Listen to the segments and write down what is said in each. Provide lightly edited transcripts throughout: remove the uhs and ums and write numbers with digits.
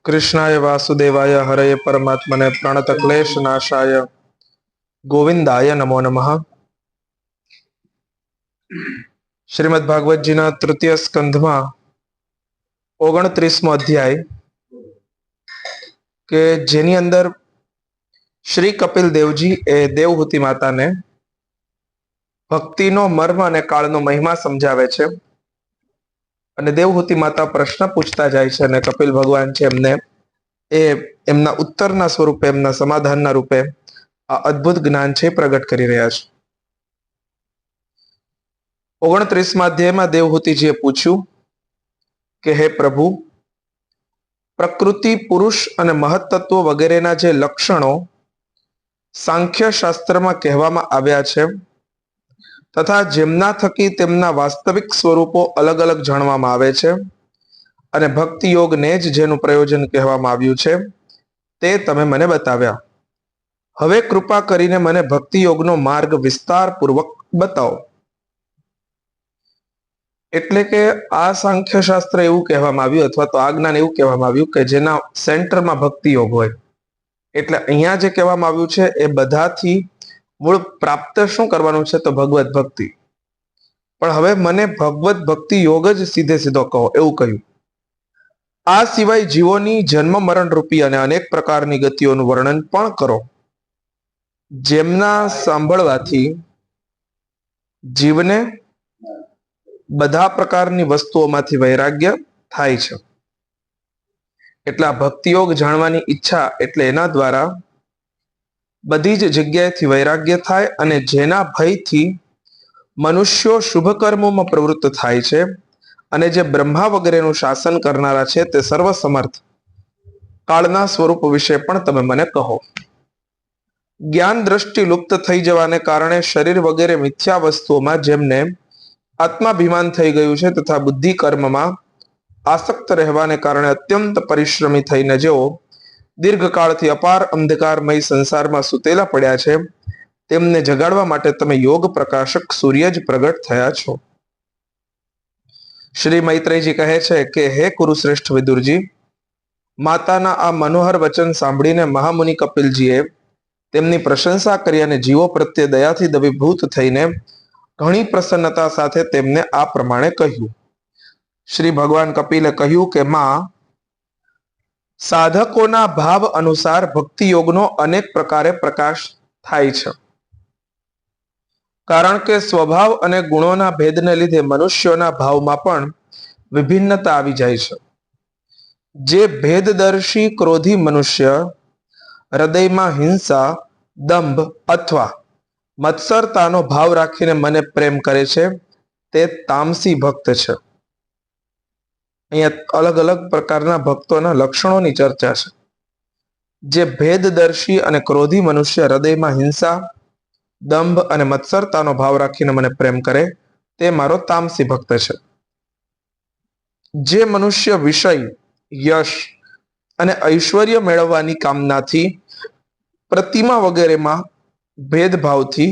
कृष्णाय वासुदेवाय हरये परमात्मने प्रणतक्लेश नाशाय गोविंदाय नमो नमः। श्रीमद् भागवतजीना तृतीय स्कंधमां 29मो अध्याय के जेनी अंदर श्री कपिल देवजी ए देवहूति माता ने भक्तिनो मर्म अने काळनो महिमा समझावे छे अने देवहूति माता प्रश्न पूछता जाय छे अने कपिल भगवान छे एमना उत्तरना स्वरूपे एमना समाधानना रूपे आ अद्भुत ज्ञान छे प्रगट करी रह्या छे। 29मा अध्यायमां देवहूतिजीए पूछ्યું કે હે પ્રભુ, પ્રકૃતિ, પુરુષ અને મહત્તત્વ વગેરેના જે લક્ષણો સાંખ્ય શાસ્ત્રમાં કહેવામાં આવ્યા છે તથા જેમના થકી તેમના વાસ્તવિક સ્વરૂપો અલગ અલગ જાણવામાં આવે છે અને ભક્તિ યોગને જ જેનું પ્રયોજન કહેવામાં આવ્યું છે તે તમે મને બતાવ્યા। હવે કૃપા કરીને મને ભક્તિ યોગનો માર્ગ વિસ્તારપૂર્વક બતાવો। એટલે કે આ સાંખ્ય શાસ્ત્ર એવું કહેવામાં આવ્યું અથવા તો આ જ્ઞાન એવું કહેવામાં આવ્યું કે જેના સેન્ટરમાં ભક્તિ યોગ હોય। એટલે અહીંયા જે કહેવામાં આવ્યું છે એ બધાથી મૂળ પ્રાપ્ત શું કરવાનું છે તો ભગવત ભક્તિ। પણ હવે મને ભગવત ભક્તિ યોગ જ સીધે સીધો કહો એવું કહ્યું। આ સિવાય જીવોની જન્મ મરણ રૂપી અને અનેક પ્રકારની ગતિઓનું વર્ણન પણ કરો જેમના સાંભળવાથી જીવને બધા પ્રકારની વસ્તુઓમાંથી વૈરાગ્ય થાય છે। એટલે આ ભક્તિ યોગ જાણવાની ઈચ્છા એટલે એના દ્વારા બધી જ જગ્યાએથી વૈરાગ્ય થાય અને જેના ભયથી મનુષ્યો શુભ કર્મોમાં પ્રવૃત્ત થાય છે અને જે બ્રહ્મા વગેરેનું શાસન કરનારા છે તે સર્વસમર્થ કાળના સ્વરૂપ વિશે પણ તમે મને કહો। જ્ઞાન દ્રષ્ટિ લુપ્ત થઈ જવાને કારણે શરીર વગેરે મિથ્યા વસ્તુઓમાં જેમને આત્માભિમાન થઈ ગયું છે તથા બુદ્ધિ કર્મમાં આસક્ત રહેવાને કારણે અત્યંત પરિશ્રમી થઈને જેઓ દીર્ઘકાળથી અપાર અંધકારમય સંસારમાં સૂતેલા પડ્યા છે તેમને જગાડવા માટે તમે યોગ પ્રકાશક સૂર્ય જ પ્રગટ થયા છો। શ્રી મૈત્રેયજી કહે છે કે હે કુરુશ્રેષ્ઠ વિદુરજી, માતાના આ મનોહર વચન સાંભળીને મહામુનિ કપિલજીએ તેમની પ્રશંસા કરી અને જીવો પ્રત્યે દયાથી દવીભૂત થઈને ઘણી પ્રસન્નતા સાથે તેમને આ પ્રમાણે કહ્યું। શ્રી ભગવાન કપિલે કહ્યું કે માં, સાધકોના ભાવ અનુસાર ભક્તિ યોગનો અનેક પ્રકારે પ્રકાશ થાય છે, કારણ કે સ્વભાવ અને ગુણોના ભેદને લીધે મનુષ્યોના ભાવમાં પણ વિભિન્નતા આવી જાય છે। જે ભેદદર્શી ક્રોધી મનુષ્ય હૃદયમાં હિંસા, દંભ અથવા મત્સરતાનો ભાવ રાખીને મને પ્રેમ કરે છે તે તામસી ભક્ત છે। અહીંયા અલગ અલગ પ્રકારના ભક્તોના લક્ષણોની ચર્ચા છે। જે ભેદદર્શી અને ક્રોધી મનુષ્ય હૃદયમાં હિંસા, દંભ અને મત્સરતાનો ભાવ રાખીને મને પ્રેમ કરે તે મારો તામસી ભક્ત છે। જે મનુષ્ય વિષય, યશ અને ઐશ્વર્ય મેળવવાની કામનાથી પ્રતિમા વગેરેમાં ભેદભાવથી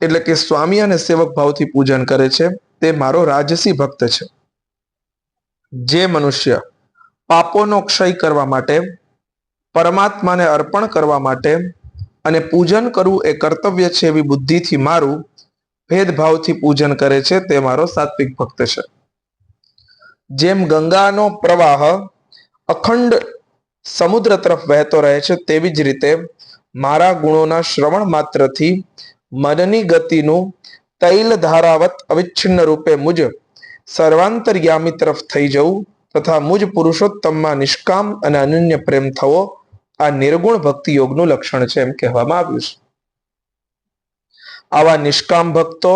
એટલે કે સ્વામી અને સેવક ભાવથી પૂજન કરે છે તે મારો રાજસી ભક્ત છે। જે મનુષ્ય પાપોનો ક્ષય કરવા માટે, પરમાત્માને અર્પણ કરવા માટે અને પૂજન કરવું એ કર્તવ્ય છે એવી બુદ્ધિથી મારું ભેદભાવથી પૂજન કરે છે તે મારો સાત્વિક ભક્ત છે। જેમ ગંગાનો પ્રવાહ અખંડ સમુદ્ર તરફ વહેતો રહે છે તેવી જ રીતે મારા ગુણોના શ્રવણ માત્રથી મનની ગતિનું તૈલ ધારાવત અવિચ્છિન્ન રૂપે મુજ સર્વાંતર્યામી તરફ થઈ જવું તથા મુજ પુરુષોત્તમમાં નિષ્કામ અને અનન્ય પ્રેમ થવો આ નિર્ગુણ ભક્તિ યોગનું લક્ષણ છે એમ કહેવામાં આવ્યું છે। આવા નિષ્કામ ભક્તો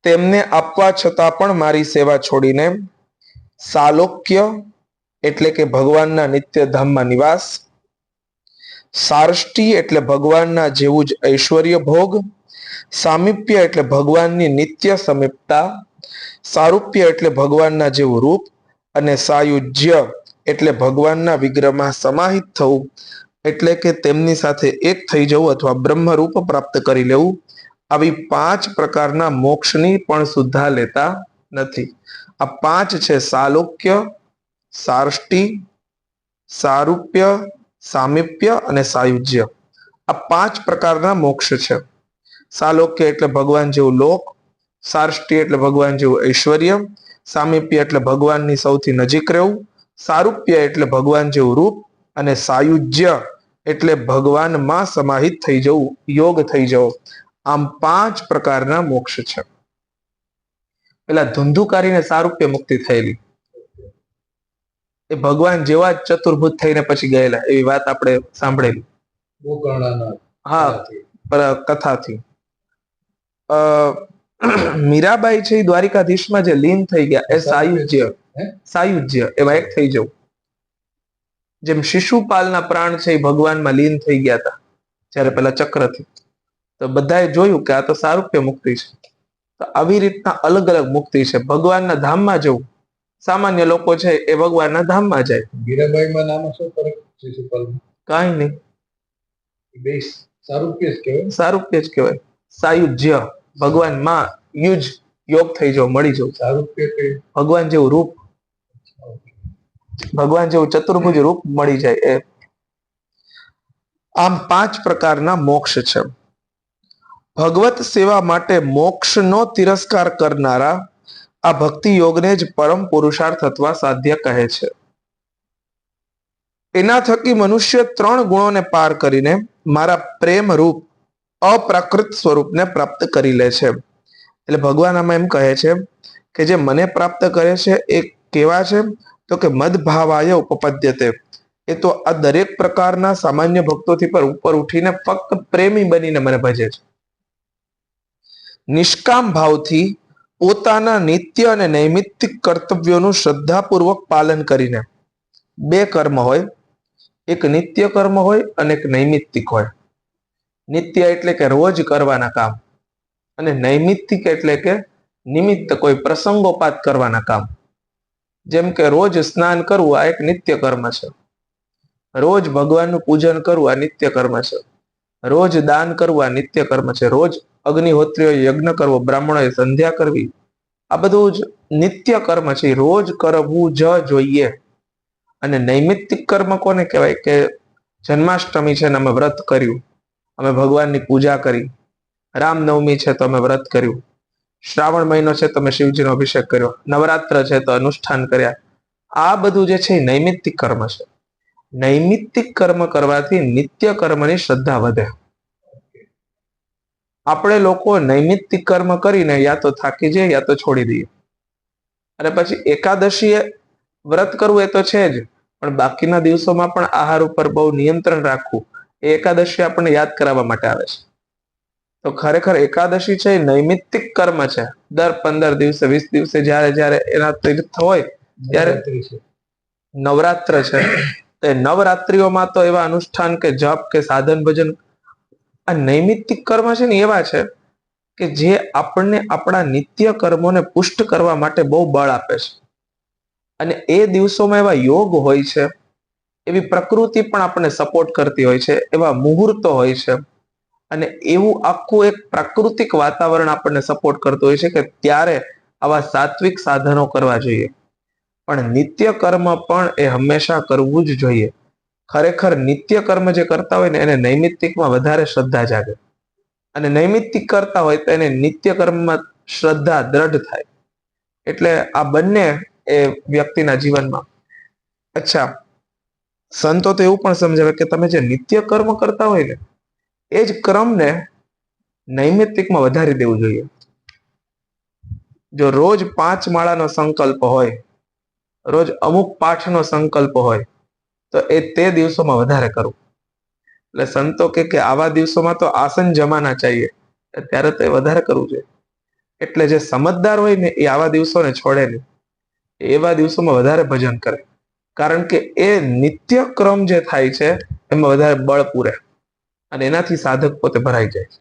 તેમને આપવા છતાં પણ મારી સેવા છોડીને સાલોક્ય એટલે કે ભગવાનના નિત્ય ધામમાં નિવાસ, સાર્ષ્ટી એટલે ભગવાનના જેવું જ ઐશ્વર્ય ભોગ, સામીપ્ય એટલે ભગવાનની નિત્ય સમીપતા, સારૂપ્ય એટલે ભગવાનના જેવું રૂપ અને સાયુજ્ય એટલે ભગવાનના વિગ્રહમાં સમાહિત થવું એટલે કે તેમની સાથે એક થઈ જવું અથવા બ્રહ્મરૂપ પ્રાપ્ત કરી લેવું આવી 5 પ્રકારના મોક્ષની પણ સુદ્ધા લેતા નથી। આ 5 છે: સાલોક્ય, સાર્ષ્ટી, સારૂપ્ય, સામીપ્ય અને સાયુજ્ય. આ 5 પ્રકારના મોક્ષ છે. સાલોક્ય એટલે ભગવાન જેવું લોક, સાર્ષ્ટ્ય એટલે ભગવાન જેવું ઐશ્વર્ય, સામીપ્ય એટલે ભગવાનની સૌથી નજીક રહેવું, સારૂપ્ય એટલે ભગવાન જેવું રૂપ, અને સાયુજ્ય એટલે ભગવાનમાં સમાહિત થઈ જવું, યોગ થઈ જવો. આમ 5 પ્રકારના મોક્ષ છે. પેલા ધુંધુકારીને સારૂપ્ય મુક્તિ થયેલી, એ ભગવાન જેવા જ ચતુર્ભુત થઈને પછી ગયેલા, એવી વાત આપણે સાંભળેલી. હા, કથાથી. મીરાબાઈ છે એ દ્વારિકાધીશમાં જે લીન થઈ ગયા, એ સાયુજ્ય. સાયુજ્ય એમાં એક થઈ જવું. જેમ શિશુપાલના પ્રાણ છે એ ભગવાનમાં લીન થઈ ગયા હતા જયારે પેલા ચક્રથી, તો બધાએ જોયું કે આ તો સારૂપ્ય મુક્તિ છે. તો આવી રીતના અલગ અલગ મુક્તિ છે. ભગવાનના ધામમાં જવું, સામાન્ય લોકો છે એ ભગવાનના ધામમાં જાય. મીરાબાઈમાં નામ શું ફરક છે? કાંઈ નહીં, બે સારૂપ્ય જ કહેવાય. સારૂપ્ય જ કહેવાય. સાયુજ્ય ભગવાનમાં યુજ, યોગ થઈ જવો, મળી જવું. સારૂપ્ય ભગવાન જેવું રૂપ, ભગવાન જેવું ચતુર્ભુજ રૂપ મળી જાય એ. આમ 5 પ્રકારના મોક્ષ છે. ભગવત સેવા માટે મોક્ષનો તિરસ્કાર કરનારા આ ભક્તિ યોગને જ પરમ પુરુષાર્થ અથવા સાધ્ય કહે છે. એના થકી મનુષ્ય 3 ગુણોને પાર કરીને મારા પ્રેમ રૂપ અપ્રાકૃત સ્વરૂપને પ્રાપ્ત કરી લે છે. એટલે ભગવાન આમાં એમ કહે છે કે જે મને પ્રાપ્ત કરે છે એ કેવા છે? તો કે મદભાવાય ઉપપદ્યતે. એ તો આ દરેક પ્રકારના સામાન્ય ભક્તોથી પર ઉપર ઉઠીને ફક્ત પ્રેમી બનીને મને ભજે છે. નિષ્કામ ભાવથી પોતાના નિત્ય અને નૈમિત્તિક કર્તવ્યોનું શ્રદ્ધાપૂર્વક પાલન કરીને. 2 કર્મ હોય, એક નિત્ય કર્મ હોય અને એક નૈમિત્તિક હોય. નિત્ય એટલે કે રોજ કરવાના કામ, અને નૈમિત્તિક એટલે કે નિમિત્ત કોઈ પ્રસંગોપાત કરવાના કામ. જેમ કે રોજ સ્નાન કરવું આ એક નિત્ય કર્મ છે, રોજ ભગવાનનું પૂજન કરવું આ નિત્ય કર્મ છે, રોજ દાન કરવું આ નિત્ય કર્મ છે, રોજ અગ્નિહોત્રીઓ યજ્ઞ કરવો, બ્રાહ્મણોએ સંધ્યા કરવી, આ બધું જ નિત્ય કર્મ છે, રોજ કરવું જ જોઈએ. અને નૈમિત્તિક કર્મ કોને કહેવાય? કે જન્માષ્ટમી છે ને અમે વ્રત કર્યું, અમે ભગવાનની પૂજા કરી, રામનવમી છે તો અમે વ્રત કર્યું, શ્રાવણ મહિનો છે તો અમે શિવજીનો અભિષેક કર્યો, નવરાત્ર છે તો અનુષ્ઠાન કર્યા. આ બધું જે છે એ નૈમિત્તિક કર્મ છે. નૈમિત્તિક કર્મ કરવાથી નિત્ય કર્મની શ્રદ્ધા વધે. આપણે લોકો નૈમિત્તિક કર્મ કરીને યા તો થાકી જઈએ યા તો છોડી દઈએ. અને પછી એકાદશીએ વ્રત કરવું એ તો છે જ, પણ બાકીના દિવસોમાં પણ આહાર ઉપર બહુ નિયંત્રણ રાખવું એ એકાદશી આપણને યાદ કરાવવા માટે આવે છે. તો ખરેખર એકાદશી છે એ નૈમિત્તિક કર્મ છે. દર 15 દિવસે 20 દિવસે જ્યારે જ્યારે એના તીર્થ હોય ત્યારે નવરાત્ર છે, એ નવરાત્રિઓમાં તો એવા અનુષ્ઠાન કે જપ કે સાધન ભજન, આ નૈમિત્તિક કર્મ છે ને એવા છે કે જે આપણને આપણા નિત્ય કર્મોને પુષ્ટ કરવા માટે બહુ બળ આપે છે. અને એ દિવસોમાં એવા યોગ હોય છે, એવી પ્રકૃતિ પણ આપણને સપોર્ટ કરતી હોય છે, એવા મુહૂર્તો હોય છે, અને એવું આખું એક પ્રાકૃતિક વાતાવરણ આપણને સપોર્ટ કરતું હોય છે કે ત્યારે આવા સાત્વિક સાધનો કરવા જોઈએ. પણ નિત્ય કર્મ પણ એ હંમેશા કરવું જ જોઈએ. ખરેખર નિત્ય કર્મ જે કરતા હોય ને એને નૈમિત્તિકમાં વધારે શ્રદ્ધા જાગે, અને નૈમિત્તિક કરતા હોય તો એને નિત્ય કર્મમાં શ્રદ્ધા દ્રઢ થાય. એટલે આ બંને એ વ્યક્તિના જીવનમાં. અચ્છા, સંતો તો એવું પણ સમજાવે કે તમે જે નિત્ય કર્મ કરતા હોય ને એ જ ક્રમને નૈમિત્તિકમાં વધારી દેવું જોઈએ. જો રોજ 5 માળાનો સંકલ્પ હોય, રોજ અમુક પાઠનો સંકલ્પ હોય, તો એ તે દિવસોમાં વધારે કરવું. એટલે સંતો કે આવા દિવસોમાં તો આસન જમાના ચાહીએ, ત્યારે તો એ વધારે કરવું જોઈએ. એટલે જે સમજદાર હોય ને એ આવા દિવસોને છોડે નહીં, એવા દિવસોમાં વધારે ભજન કરે. કારણ કે એ નિત્ય ક્રમ જે થાય છે એમાં વધારે બળ પૂરે, અને એનાથી સાધક પોતે ભરાઈ જાય છે.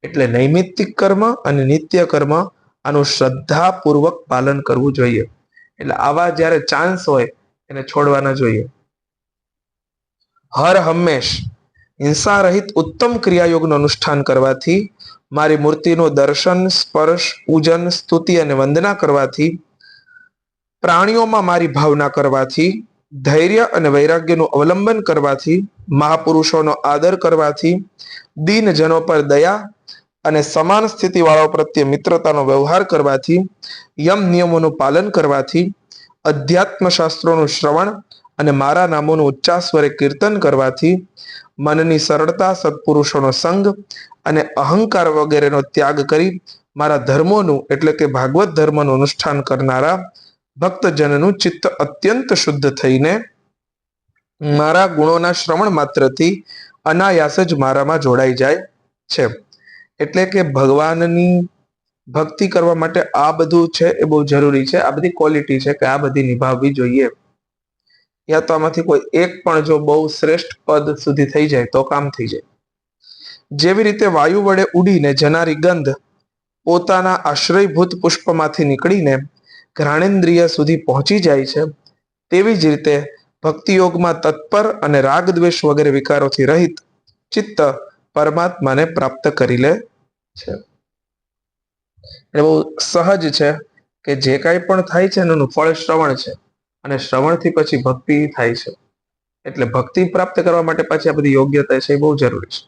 એટલે નૈમિત્તિક કર્મ અને નિત્ય કર્મ આનું શ્રદ્ધાપૂર્વક પાલન કરવું જોઈએ. એટલે આવા જ્યારે ચાન્સ હોય એને છોડવાના જોઈએ. હર હંમેશ હિંસા રહિત ઉત્તમ ક્રિયાયોગનું અનુષ્ઠાન કરવાથી, મારી મૂર્તિનું દર્શન, સ્પર્શ, પૂજન, સ્તુતિ અને વંદના કરવાથી, પ્રાણીઓમાં મારી ભાવના કરવાથી, ધૈર્ય અને વૈરાગ્યનું અવલંબન કરવાથી, મહાપુરુષોનો આદર કરવાથી, દીનજનો પર દયા અને સમાન સ્થિતિવાળાઓ પ્રત્યે મિત્રતાનો વ્યવહાર કરવાથી, યમ નિયમોનું પાલન કરવાથી, અધ્યાત્મ શાસ્ત્રોનું શ્રવણ અને મારા નામોનું ઉચ્ચાર સ્વરે કીર્તન કરવાથી, મનની સરળતા, સત્પુરુષોનો સંગ અને અહંકાર વગેરેનો ત્યાગ કરી મારા ધર્મોનું એટલે કે ભાગવત ધર્મનું અનુષ્ઠાન કરનારા ભક્તજનનું ચિત્ત અત્યંત શુદ્ધ થઈને મારા ગુણોના શ્રવણ માત્રથી અનાયાસ જ મારામાં જોડાઈ જાય છે. એટલે કે ભગવાનની ભક્તિ કરવા માટે આ બધું છે એ બહુ જરૂરી છે. આ બધી ક્વોલિટી છે કે આ બધી નિભાવવી જોઈએ. યા તો આમાંથી કોઈ એક પણ જો બહુ શ્રેષ્ઠ પદ સુધી થઈ જાય તો કામ થઈ જાય. જેવી રીતે વાયુ વડે ઉડીને જનારી ગંધ પોતાના આશ્રયભૂત પુષ્પમાંથી નીકળીને ઘ્રાણેન્દ્રિય સુધી પહોંચી જાય છે, તેવી જ રીતે ભક્તિયોગમાં તત્પર અને રાગ દ્વેષ વગેરે વિકારોથી રહિત ચિત્ત પરમાત્માને પ્રાપ્ત કરી લે છે. એટલે બહુ સહજ છે કે જે કાંઈ પણ થાય છે એનું ફળ શ્રવણ છે, અને શ્રવણથી પછી ભક્તિ થાય છે. એટલે ભક્તિ પ્રાપ્ત કરવા માટે પાછી આ બધી યોગ્યતા છે એ બહુ જરૂરી છે.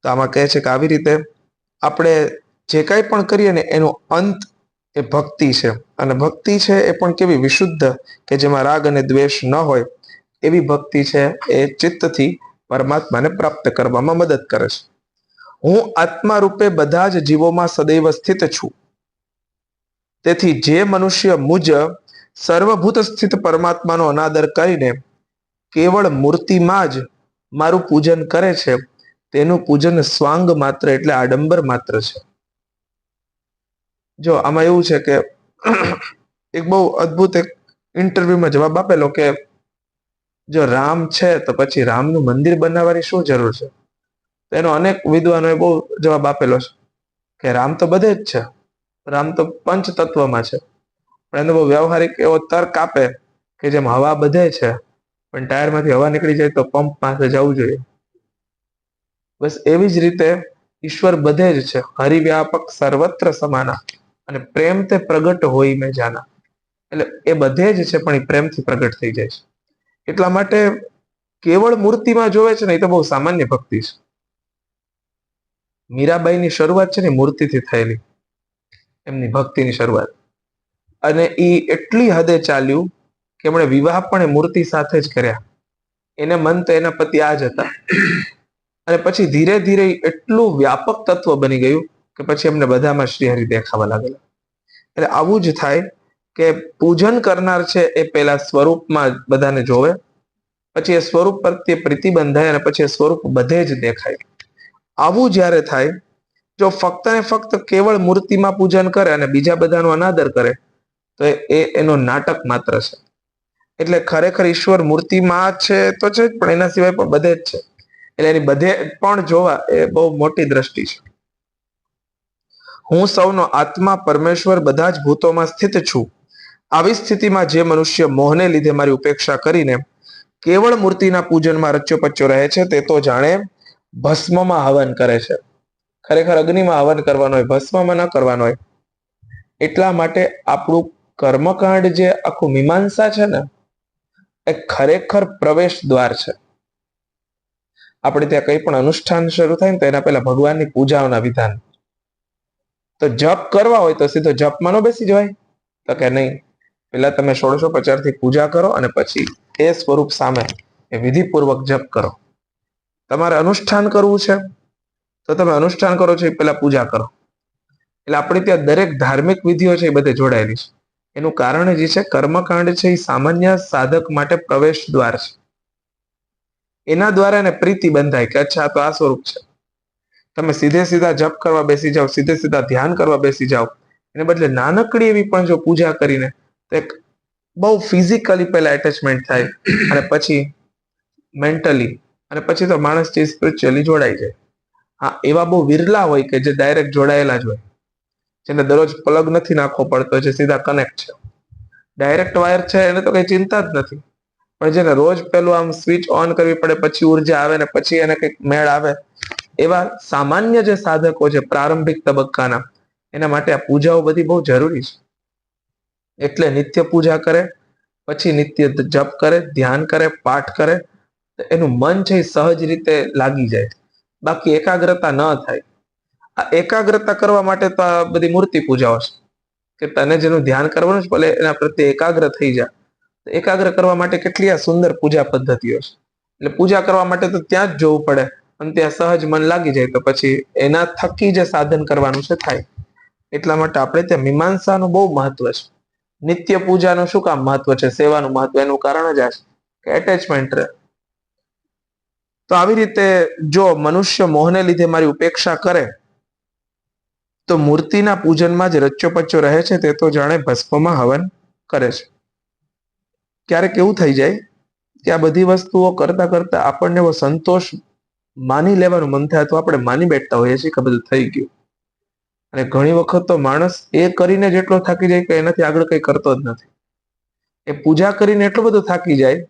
તો આમાં કહે છે કે આવી રીતે આપણે જે કાંઈ પણ કરીએ ને એનો અંત એ ભક્તિ છે. અને ભક્તિ છે એ પણ કેવી વિશુદ્ધ, કે જેમાં રાગ અને દ્વેષ ન હોય એવી ભક્તિ છે એ ચિત્તથી પરમાત્માને પ્રાપ્ત કરવામાં મદદ કરે છે. હું આત્મા રૂપે બધા જ જીવોમાં સદૈવ સ્થિત છું. તેથી જે મનુષ્ય મુજ સર્વભૂત સ્થિત પરમાત્માનો અનાદર કરીને કેવળ મૂર્તિમાં જ મારું પૂજન કરે છે, તેનું પૂજન સ્વાંગ માત્ર એટલે આડંબર માત્ર છે. જો આમાં એવું છે કે એક બહુ અદ્ભુત એક ઇન્ટરવ્યુમાં જવાબ આપેલો કે જો રામ છે તો પછી રામનું મંદિર બનાવવાની શું જરૂર છે? એનો અનેક વિદ્વાનોએ બહુ જવાબ આપેલો છે કે રામ તો બધે જ છે, રામ તો પંચ તત્વમાં છે. પણ એનો બહુ વ્યવહારિક એવો તર્ક આપે કે જેમ હવા બધે છે પણ ટાયરમાંથી હવા નીકળી જાય તો પંપ પાસે જવું જોઈએ. બસ એવી જ રીતે ઈશ્વર બધે જ છે, હરિવ્યાપક સર્વત્ર સમાના, અને પ્રેમ તે પ્રગટ હોય મેં જાના. એટલે એ બધે જ છે પણ એ પ્રેમથી પ્રગટ થઈ જાય છે. એટલા માટે કેવળ મૂર્તિમાં જોવે છે ને એ તો બહુ સામાન્ય ભક્તિ છે. મીરાબાઈની શરૂઆત છે ને મૂર્તિથી થયેલી, એમની ભક્તિની શરૂઆત. અને એ એટલી હદે ચાલ્યું કે એમણે વિવાહ પણ એ મૂર્તિ સાથે જ કર્યા. એને મન તો એના પતિ આ જ હતા. અને પછી ધીરે ધીરે એટલું વ્યાપક તત્વ બની ગયું કે પછી એમને બધામાં શ્રીહરિ દેખાવા લાગેલા. એટલે આવું જ થાય કે પૂજન કરનાર છે એ પેલા સ્વરૂપમાં બધાને જોવે, પછી એ સ્વરૂપ પ્રત્યે પ્રીતિ બંધાય અને પછી એ સ્વરૂપ બધે જ દેખાય. આવું જ્યારે થાય, જો ફક્ત ને ફક્ત કેવળ મૂર્તિમાં પૂજન કરે અને બીજા બધાનો અનાદર કરે તો એ એનો નાટક માત્ર છે. એટલે ખરેખર ઈશ્વર મૂર્તિમાં છે તો છે જ, પણ એના સિવાય પણ બધે જ છે. એટલે એની બધે પણ જોવા એ બહુ મોટી દ્રષ્ટિ છે. હું સૌનો આત્મા પરમેશ્વર બધા જ ભૂતોમાં સ્થિત છું. આવી સ્થિતિમાં જે મનુષ્ય મોહને લીધે મારી ઉપેક્ષા કરીને કેવળ મૂર્તિના પૂજનમાં રચ્યો પચ્યો રહે છે, તે તો જાણે ભસ્મમાં હવન કરે છે. ખરેખર અગ્નિમાં હવન કરવાનો હોય, ભસ્મમાં ન કરવાનો હોય. એટલા માટે આપણું કર્મકાંડ જે આખું મીમાંસા છે ને એ ખરેખર પ્રવેશ દ્વાર છે. આપણે ત્યાં કંઈ પણ અનુષ્ઠાન શરૂ થાય ને તો એના પહેલા ભગવાનની પૂજાઓના વિધાન. તો જપ કરવા હોય તો સીધો જપમાં ન બેસી જવાય? તો કે નહીં, પેલા તમે 1650 થી પૂજા કરો અને પછી એ સ્વરૂપ સામે એ વિધિપૂર્વક જપ કરો. તમારે અનુષ્ઠાન કરવું છે તો તમે અનુષ્ઠાન કરો છો એ પેલા પૂજા કરો. એટલે આપણે ત્યાં દરેક ધાર્મિક વિધિઓ છે એ બધે જોડાયેલી છે. એનું કારણ જે છે કર્મકાંડ છે એ સામાન્ય સાધક માટે પ્રવેશ દ્વાર છે. એના દ્વારા એને પ્રીતિ બંધાય કે અચ્છા તો આ સ્વરૂપ છે. તમે સીધે સીધા જપ કરવા બેસી જાઓ, સીધે સીધા ધ્યાન કરવા બેસી જાઓ, એને બદલે નાનકડી એવી પણ જો પૂજા કરીને એક બહુ ફિઝિકલી પહેલા એટેચમેન્ટ થાય અને પછી મેન્ટલી, અને પછી તો માણસ સ્પિરિચ્યુઅલી જોડાઈ જાય. હા, એવા બહુ વિરલા હોય કે જે ડાયરેક્ટ જોડાયેલા જ હોય, જેને દરરોજ પ્લગ નથી નાખવો પડતો, જે સીધા કનેક્ટ છે. ડાયરેક્ટ વાયર છે એને તો કઈ ચિંતા જ નથી, પણ જેને રોજ પેલું આમ સ્વિચ ઓન કરવી પડે, પછી ઉર્જા આવે ને પછી એને કંઈક મેળ આવે, એવા સામાન્ય જે સાધકો છે પ્રારંભિક તબક્કાના, એના માટે આ પૂજાઓ બધી બહુ જરૂરી છે. એટલે નિત્ય પૂજા કરે પછી નિત્ય જપ કરે, ધ્યાન કરે, પાઠ કરે, તો એનું મન છે એ સહજ રીતે લાગી જાય. બાકી એકાગ્રતા ન થાય. આ એકાગ્રતા કરવા માટે તો આ બધી મૂર્તિ પૂજાઓ છે, કે તને જેનું ધ્યાન કરવાનું છે ભલે એના પ્રત્યે એકાગ્ર થઈ જાય. એકાગ્ર કરવા માટે કેટલી આ સુંદર પૂજા પદ્ધતિઓ છે. એટલે પૂજા કરવા માટે તો ત્યાં જ જવું પડે, અને ત્યાં સહજ મન લાગી જાય તો પછી એના થકી જે સાધન કરવાનું છે થાય. એટલા માટે આપણે ત્યાં મીમાંસાનું બહુ મહત્વ છે. નિત્ય પૂજાનું શું કામ મહત્વ છે, સેવાનું મહત્વ, એનું કારણ જ આ છે કે એટેચમેન્ટ રહે. તો આવી રીતે જો મનુષ્ય મોહને લીધે મારી ઉપેક્ષા કરે તો મૂર્તિના પૂજનમાં જ રચ્યો પચ્યો રહે છે, તે તો જાણે ભસ્મમાં હવન કરે છે. ક્યારેક એવું થઈ જાય કે આ બધી વસ્તુઓ કરતા કરતા આપણને એવો સંતોષ માની લેવાનું મન થાય, તો આપણે માની બેઠતા હોઈએ છીએ કે બધું થઈ ગયું. અને ઘણી વખત તો માણસ એ કરીને જ એટલો થાકી જાય કે એનાથી આગળ કઈ કરતો જ નથી. એ પૂજા કરીને એટલું બધું થાકી જાય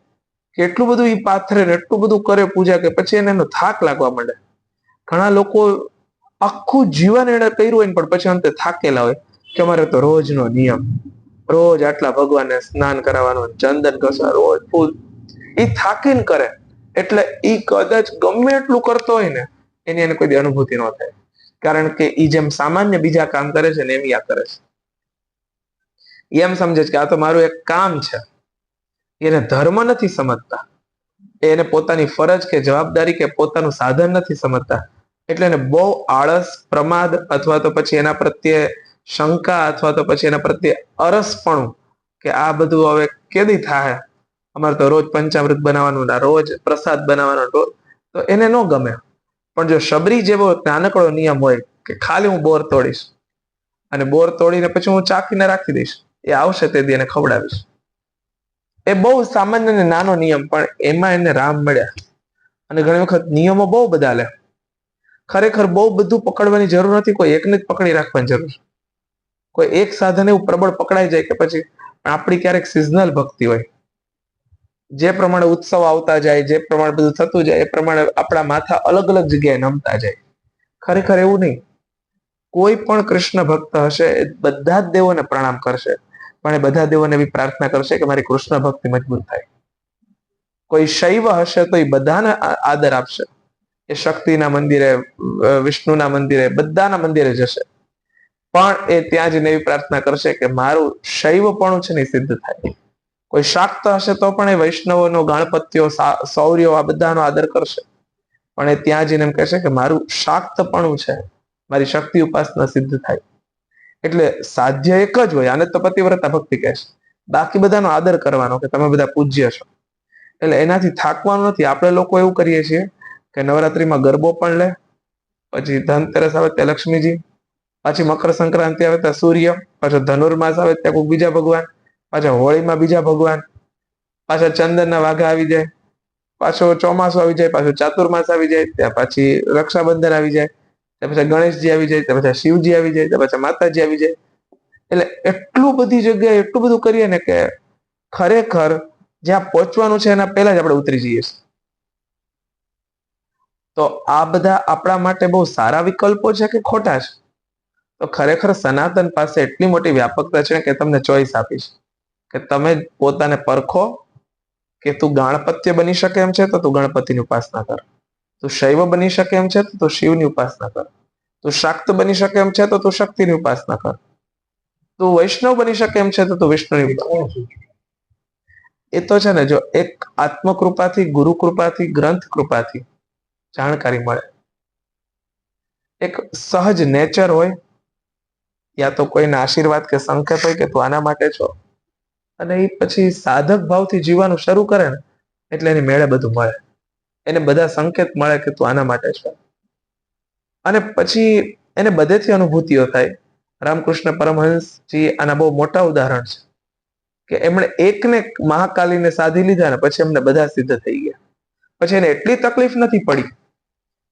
કે એટલું બધું એ પાથરે ને એટલું બધું કરે પૂજા કે પછી એને એનો થાક લાગવા માંડે. ઘણા લોકો આખું જીવન એને કર્યું હોય પણ પછી અંતે થાકેલા હોય કે અમારે તો રોજનો નિયમ, રોજ આટલા ભગવાનને સ્નાન કરાવવાનું, ચંદન ઘસવા, રોજ ફૂલ. એ થાકીને કરે એટલે એ કદાચ ગમે એટલું કરતો હોય ને એની એને કોઈ અનુભૂતિ ન થાય, કારણ કે એ જેમ સામાન્ય બીજા કામ કરે છે ને એમ આ કરે છે. એમ સમજે છે કે આ તો મારું એક કામ છે. એને ધર્મ નથી સમજતા, એને પોતાની ફરજ કે જવાબદારી કે પોતાનું સાધન નથી સમજતા. એટલે એને બહુ આળસ, પ્રમાદ અથવા તો પછી એના પ્રત્યે શંકા અથવા તો પછી એના પ્રત્યે અરસપણું કે આ બધું હવે કેદી થાય, અમારે તો રોજ પંચામૃત બનાવવાનું, રોજ પ્રસાદ બનાવવાનો, તો એને ન ગમે. પણ જો શબરી જેવો નાનકડો નિયમ હોય કે ખાલી હું બોર તોડીશ અને બોર તોડીને પછી હું ચાખીને રાખી દઈશ, એ આવશે તે દી એને ખવડાવીશ. એ બહુ સામાન્ય અને નાનો નિયમ, પણ એમાં એને રામ મળ્યા. અને ઘણી વખત નિયમો બહુ બધા લે. ખરેખર બહુ બધું પકડવાની જરૂર નથી, કોઈ એકને જ પકડી રાખવાની જરૂર છે. કોઈ એક સાધન એવું પ્રબળ પકડાઈ જાય કે પછી આપણી ક્યારેક સિઝનલ ભક્તિ હોય, જે પ્રમાણે ઉત્સવ આવતા જાય, જે પ્રમાણે બધું થતું જાય એ પ્રમાણે આપણા માથા અલગ અલગ જગ્યાએ નમતા જાય. ખરેખર એવું નહીં. કોઈ પણ કૃષ્ણ ભક્ત હશે એ બધા જ દેવોને પ્રણામ કરશે, પણ એ બધા દેવોને એવી પ્રાર્થના કરશે કે મારી કૃષ્ણ ભક્તિ મજબૂત થાય. કોઈ શૈવ હશે તો એ બધાને આદર આપશે. એ શક્તિના મંદિરે, વિષ્ણુના મંદિરે, બધાના મંદિરે જશે, પણ એ ત્યાં જઈને એવી પ્રાર્થના કરશે કે મારું શૈવપણું છે ને સિદ્ધ થાય. કોઈ શાક્ત હશે તો પણ એ વૈષ્ણવોનો, ગણપતિઓ, સૌર્યો આ બધાનો આદર કરશે, પણ એ ત્યાં જઈને એમ કહેશે કે મારું શાક્તપણું છે, મારી શક્તિ ઉપાસના સિદ્ધ થાય. એટલે સાધ્ય એક જ હોય, આને તો પતિવ્રતા ભક્તિ કહે છે. બાકી બધાનો આદર કરવાનો કે તમે બધા પૂજ્ય છો. એટલે એનાથી થાકવાનું નથી. આપણે લોકો એવું કરીએ છીએ કે નવરાત્રીમાં ગરબો પણ લે, પછી ધનતેરસ આવે ત્યાં લક્ષ્મીજી, પાછી મકર સંક્રાંતિ આવે ત્યાં સૂર્ય, પાછો ધનુર્માસ આવે ત્યાં કોઈ બીજા ભગવાન, પાછા હોળીમાં બીજા ભગવાન, પાછા ચંદનના વાઘા આવી જાય, પાછો ચોમાસું આવી જાય, પાછો ચાતુર્માસ આવી જાય, ત્યાં પછી રક્ષાબંધન આવી જાય, ત્યાં પછી ગણેશજી આવી જાય, ત્યાં પછી શિવજી આવી જાય, ત્યાં પછી માતાજી આવી જાય. એટલે એટલું બધી જગ્યાએ એટલું બધું કરીએ ને કે ખરેખર જ્યાં પહોંચવાનું છે એના પહેલા જ આપણે ઉતરી જઈએ છીએ. તો આ બધા આપણા માટે બહુ સારા વિકલ્પો છે કે ખોટા છે? તો ખરેખર સનાતન પાસે એટલી મોટી વ્યાપકતા છે કે તમને ચોઈસ આપીશ કે તમે પોતાને પરખો કે તું ગાણપત્ય બની શકે એમ છે તો તું ગણપતિની ઉપાસના કર, તું શૈવ બની શકે એમ છે તો તું શિવની ઉપાસના કર, તું શાક્ત બની શકે એમ છે તો તું શક્તિની ઉપાસના કર, તું વૈષ્ણવ બની શકે એમ છે તો તું વિષ્ણુની ઉપાસના. એ તો છે ને, જો એક આત્મકૃપાથી, ગુરુ કૃપાથી, ગ્રંથ કૃપાથી જાણકારી મળે, એક સહજ નેચર હોય, યા તો કોઈના આશીર્વાદ કે સંકેત હોય કે તું આના માટે છો, અને એ પછી સાધક ભાવથી જીવવાનું શરૂ કરે ને એટલે એની મેળે બધું મળે. એને બધા સંકેત મળે કે તું આના માટે છે, અને પછી એને બધેથી અનુભૂતિઓ થાય. રામકૃષ્ણ પરમહંસજી આના બહુ મોટા ઉદાહરણ છે કે એમણે એકને મહાકાલીને સાધી લીધા ને પછી એમને બધા સિદ્ધ થઈ ગયા. પછી એને એટલી તકલીફ નથી પડી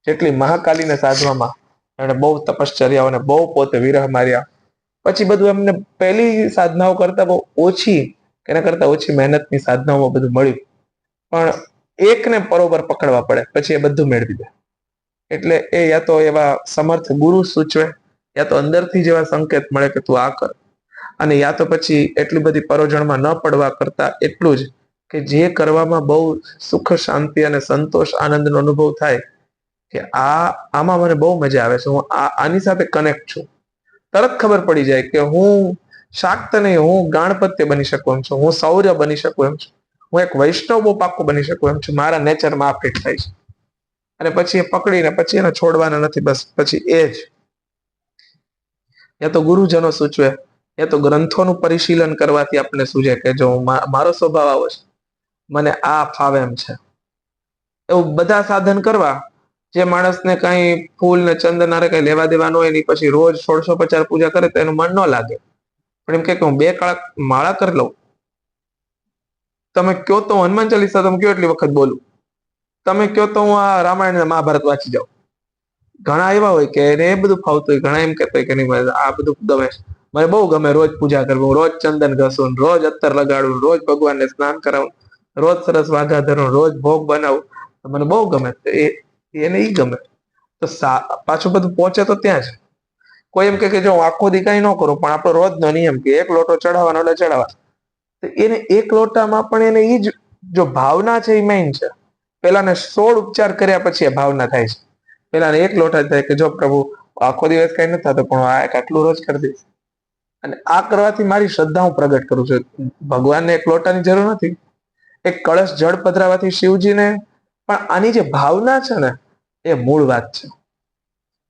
જેટલી મહાકાલીને સાધવામાં. એમણે બહુ તપશ્ચર્યાઓને બહુ પોતે વિરહ માર્યા, પછી બધું એમને પહેલી સાધનાઓ કરતા બહુ ઓછી, એના કરતા ઓછી મહેનતની સાધનાઓમાં બધું મળ્યું, પણ એકને બરોબર પકડવા પડે પછી એ બધું મેળવી દે. એટલે એ યા તો એવા સમર્થ ગુરુ સૂચવે, યા તો અંદરથી જેવા સંકેત મળે કે તું આ કર. અને યા તો પછી એટલી બધી પરોજણમાં ન પડવા કરતા એટલું જ કે જે કરવામાં બહુ સુખ શાંતિ અને સંતોષ આનંદનો અનુભવ થાય કે આમાં મને બહુ મજા આવે છે, હું આની સાથે કનેક્ટ છું. તરત ખબર પડી જાય કે હું શાક્ત નહીં, હું ગાણપત્ય બની શકું એમ છું, હું શૌર્ય બની શકું એમ છું, હું એક વૈષ્ણવ બહુ પાક્કો બની શકું એમ છું. મારા નેચરમાં આ ફિટ થાય છે. અને પછી એ પકડીને પછી એને છોડવાના નથી. બસ પછી એ જ યા તો ગુરુજનો સૂચવે, યા તો ગ્રંથોનું પરિશીલન કરવાથી આપણે સૂજે કે જો મારો સ્વભાવ આવો છે, મને આ ફાવે એમ છે. એવું બધા સાધન કરવા, જે માણસને કઈ ફૂલ ને ચંદન આરે કઈ લેવા દેવાનું હોય એની પછી રોજ 1650 પૂજા કરે તો એનું મન ન લાગે. પણ એમ કે હું 2 કલાક માળા કરી લઉં, તમે કયો તો હનુમાન ચાલીસા તમે કયો એટલી વખત બોલું, તમે કયો તો હું આ રામાયણ ને મહાભારત વાંચી જાઉં. ઘણા એવા હોય કે એને એ બધું ફાવતું હોય, ઘણા એમ કહેતા હોય કે નહીં આ બધું ગમે, મને બહુ ગમે રોજ પૂજા કરવું, રોજ ચંદન ઘસું, રોજ અત્તર લગાડવું, રોજ ભગવાનને સ્નાન કરાવું, રોજ સરસ વાઘા ધરું, રોજ ભોગ બનાવું, મને બહુ ગમે. એને ઈ ગમે તો પાછું બધું પહોંચે તો ત્યાં જ. કોઈ એમ કે જો આખો દી કઈ ન કરું પણ આપણો રોજ નો નિયમ કે 1 લોટો ચડાવવાનો એટલે ચડાવવા, તો એને 1 લોટામાં પણ એને ઈ જ જો ભાવના છે એ મેઇન છે. પેલાને 16 ઉપચાર કર્યા પછી એ ભાવના થાય છે. પેલાને 1 લોટા થાય કે જો પ્રભુ આખો દિવસ કઈ નથી થતો પણ આ આટલું રોજ કરી દઈશ. અને આ કરવાથી મારી શ્રદ્ધા હું પ્રગટ કરું છું. ભગવાનને 1 લોટાની જરૂર નથી, એક કળશ જળ પધરાવાથી શિવજીને પણ આની જે ભાવના છે ને એ મૂળ વાત છે.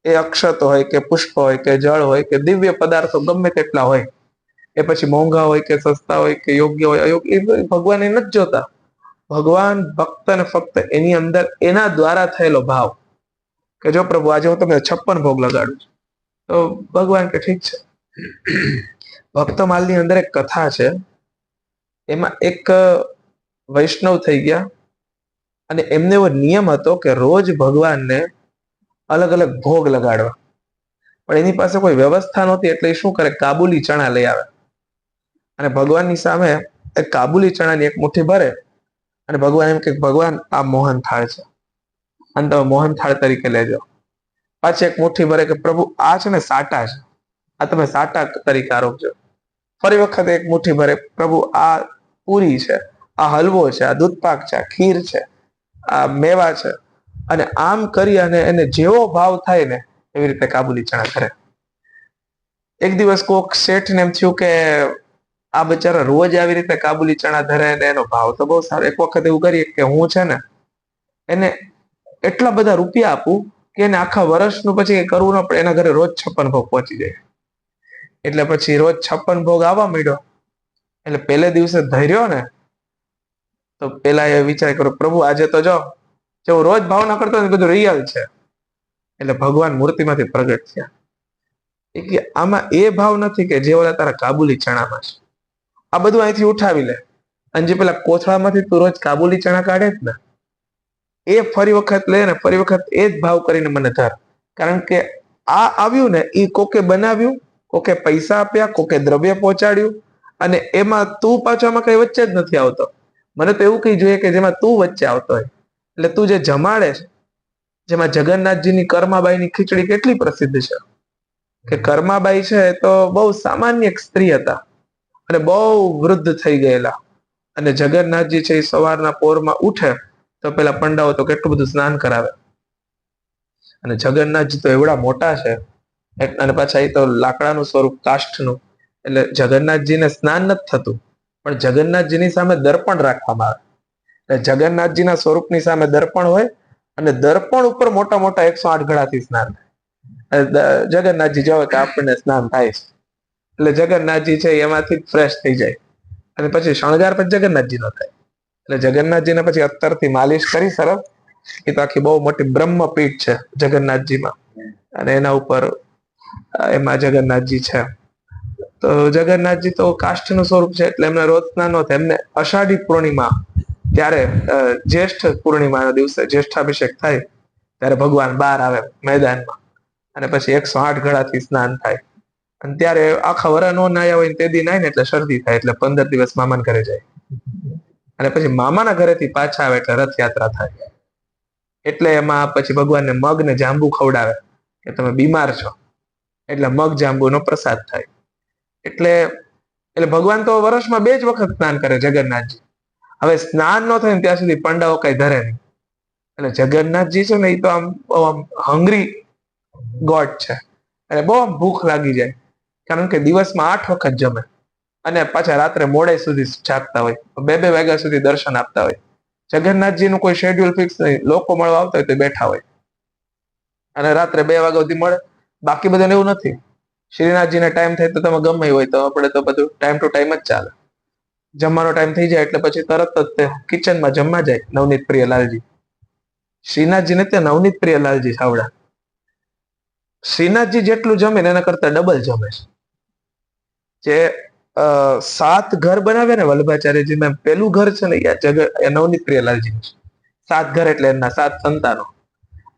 એ અક્ષત હોય કે પુષ્પ હોય કે જળ હોય કે દિવ્ય પદાર્થો ગમે તેટલા હોય, એ પછી મોંઘા હોય કે સસ્તા હોય કે યોગ્ય હોય અયોગ્ય, એ ભગવાન એ નથી જોતા. ભગવાન ફક્ત ને ફક્ત એની અંદર એના દ્વારા થયેલો ભાવ કે જો પ્રભુ આજે હું તમને 56 ભોગ લગાડું છું, તો ભગવાન કે ઠીક છે. ભક્તમાલની અંદર એક કથા છે, એમાં એક વૈષ્ણવ થઈ ગયા અને એમને એવો નિયમ હતો કે રોજ ભગવાનને અલગ અલગ ભોગ લગાડવા. પણ એની પાસે કોઈ વ્યવસ્થા નહોતી એટલે એ શું કરે, કાબુલી ચણા લઈ આવે અને ભગવાનની સામે એક કાબુલી ચણાની એક મુઠ્ઠી ભરે અને ભગવાન એમ કે ભગવાન આ મોહન થાળ છે અને તમે મોહન થાળ તરીકે લેજો. પાછી એક મુઠ્ઠી ભરે કે પ્રભુ આ છે ને સાટા છે, આ તમે સાટા તરીકે આરોગજો. ફરી વખત એક મુઠ્ઠી ભરે, પ્રભુ આ પૂરી છે, આ હલવો છે, આ દૂધપાક છે, આ ખીર છે, આ મેવા છે. અને આમ કરી અને એને જેવો ભાવ થાય ને એવી રીતે કાબુલી ચણા કરે. એક દિવસ કોક શેઠને એમ થયું કે આ બચારા રોજ આવી રીતે કાબુલી ચણા ધરે ને એનો ભાવ તો બહુ સારો, એક વખત એવું કરીએ કે હું છે ને એને એટલા બધા રૂપિયા આપું કે એને આખા વર્ષનું પછી કરવું ન પડે, એના ઘરે રોજ 56 ભોગ પહોંચી જાય. એટલે પછી રોજ 56 ભોગ આવવા માંડ્યો. એટલે પહેલે દિવસે ધર્યો ને તો પેલા એ વિચાર કર્યો પ્રભુ આજે તો જો હું રોજ ભાવના કરતો ને બધું રિયલ છે. એટલે ભગવાન મૂર્તિમાંથી પ્રગટ થયા. એ કે આમાં એ ભાવ નથી કે જે ઓલા તારા કાબુલી ચણામાં છે, આ બધું અહીંથી ઉઠાવી લે અને જે પેલા કોથળામાંથી તું રોજ કાબુલી ચણા કાઢે જ ને એ ફરી વખત લે ને ફરી વખત એ જ ભાવ કરીને મને ધર. કારણ કે આ આવ્યું ને એ કોકે બનાવ્યું, કોકે પૈસા આપ્યા, કોકે દ્રવ્ય પહોંચાડ્યું અને એમાં તું પાછો આમાં કઈ વચ્ચે જ નથી આવતો. મને તો એવું કઈ જોઈએ કે જેમાં તું વચ્ચે આવતો હોય. એટલે તું જે જમાડે છે, જેમાં જગન્નાથજીની કર્માબાઈની ખીચડી કેટલી પ્રસિદ્ધ છે કે કર્માબાઈ છે તો બહુ સામાન્ય એક સ્ત્રી હતા અને બહુ વૃદ્ધ થઈ ગયેલા. અને જગન્નાથજી છે એ સવારના પોરમાં ઉઠે તો પેલા પંડાઓ તો કેટલું બધું સ્નાન કરાવે. અને જગન્નાથજી તો એવડા મોટા છે અને પાછા એ તો લાકડાનું સ્વરૂપ, કાષ્ઠનું, એટલે જગન્નાથજીને સ્નાન નથી થતું. પણ જગન્નાથજીની સામે દર્પણ રાખવામાં આવે. જગન્નાથજીના સ્વરૂપની સામે દર્પણ હોય અને દર્પણ ઉપર મોટા મોટા 108 ઘડાથી સ્નાન થાય. જગન્નાથજી જોવે કે આપણને સ્નાન થાય છે એટલે જગન્નાથજી છે એમાંથી ફ્રેશ થઈ જાય. અને પછી શણગાર પછી જગન્નાથજી નો થાય. એટલે જગન્નાથજીને પછી અત્તરથી માલિશ કરી સરસ. એ તો આખી બહુ મોટી બ્રહ્મપીઠ છે જગન્નાથજીમાં અને એના ઉપર એમાં જગન્નાથજી છે. તો જગન્નાથજી તો કાષ્ઠનું સ્વરૂપ છે એટલે એમને રોજ સ્નાન ન થાય. એમને અષાઢી પૂર્ણિમા ત્યારે જ્યેષ્ઠ પૂર્ણિમાના દિવસે જ્યેષ્ઠાભિષેક થાય ત્યારે ભગવાન બહાર આવે મેદાનમાં અને પછી 108 ઘડાથી સ્નાન થાય. અને ત્યારે આખા વરા નો નાયા હોય તે દી નાય ને એટલે શરદી થાય એટલે 15 દિવસ મામાના ઘરે જાય અને પછી મામાના ઘરેથી પાછા આવે એટલે રથયાત્રા થાય. એટલે એમાં પછી ભગવાનને મગ ને જાંબુ ખવડાવે કે તમે બીમાર છો એટલે મગ જાંબુનો પ્રસાદ થાય. એટલે એટલે ભગવાન તો વર્ષમાં 2 જ વખત સ્નાન કરે જગન્નાથજી. હવે સ્નાન ન થાય ત્યાં સુધી પંડાઓ કઈ ધરે નહીં. એટલે જગન્નાથજી છે ને એ તો આમ હંગ્રી ગોડ છે. અને બહુ ભૂખ લાગી જાય, કારણ કે દિવસમાં 8 વખત જમે અને પાછા રાત્રે મોડે સુધી જાગતા હોય, 2-2 વાગ્યા સુધી દર્શન આપતા હોય. જગન્નાથજીનું કોઈ શેડ્યુલ ફિક્સ નહીં, લોકો મળવા આવતા હોય તો બેઠા હોય અને રાત્રે 2 વાગ્યા સુધી મળે. બાકી બધાને એવું નથી. શ્રીનાથજીને ટાઈમ થાય તો તમે ગમે હોય, તો આપણે તો બધું ટાઈમ ટુ ટાઈમ જ ચાલે. જમવાનો ટાઈમ થઈ જાય એટલે પછી તરત જ તે કિચનમાં જમવા જાય નવનીત પ્રિયલાલજી. શ્રીનાથજીને ત્યાં નવનીત પ્રિયલાલજી સાવડા શ્રીનાથજી જેટલું જમે ને એના કરતા ડબલ જમે છે. જે 7 ઘર બનાવે ને વલ્લભાચાર્યજી, મેં પેલું ઘર છે ને એ નવનીત પ્રિયલાલજી છે. 7 ઘર એટલે એમના 7 સંતાનો.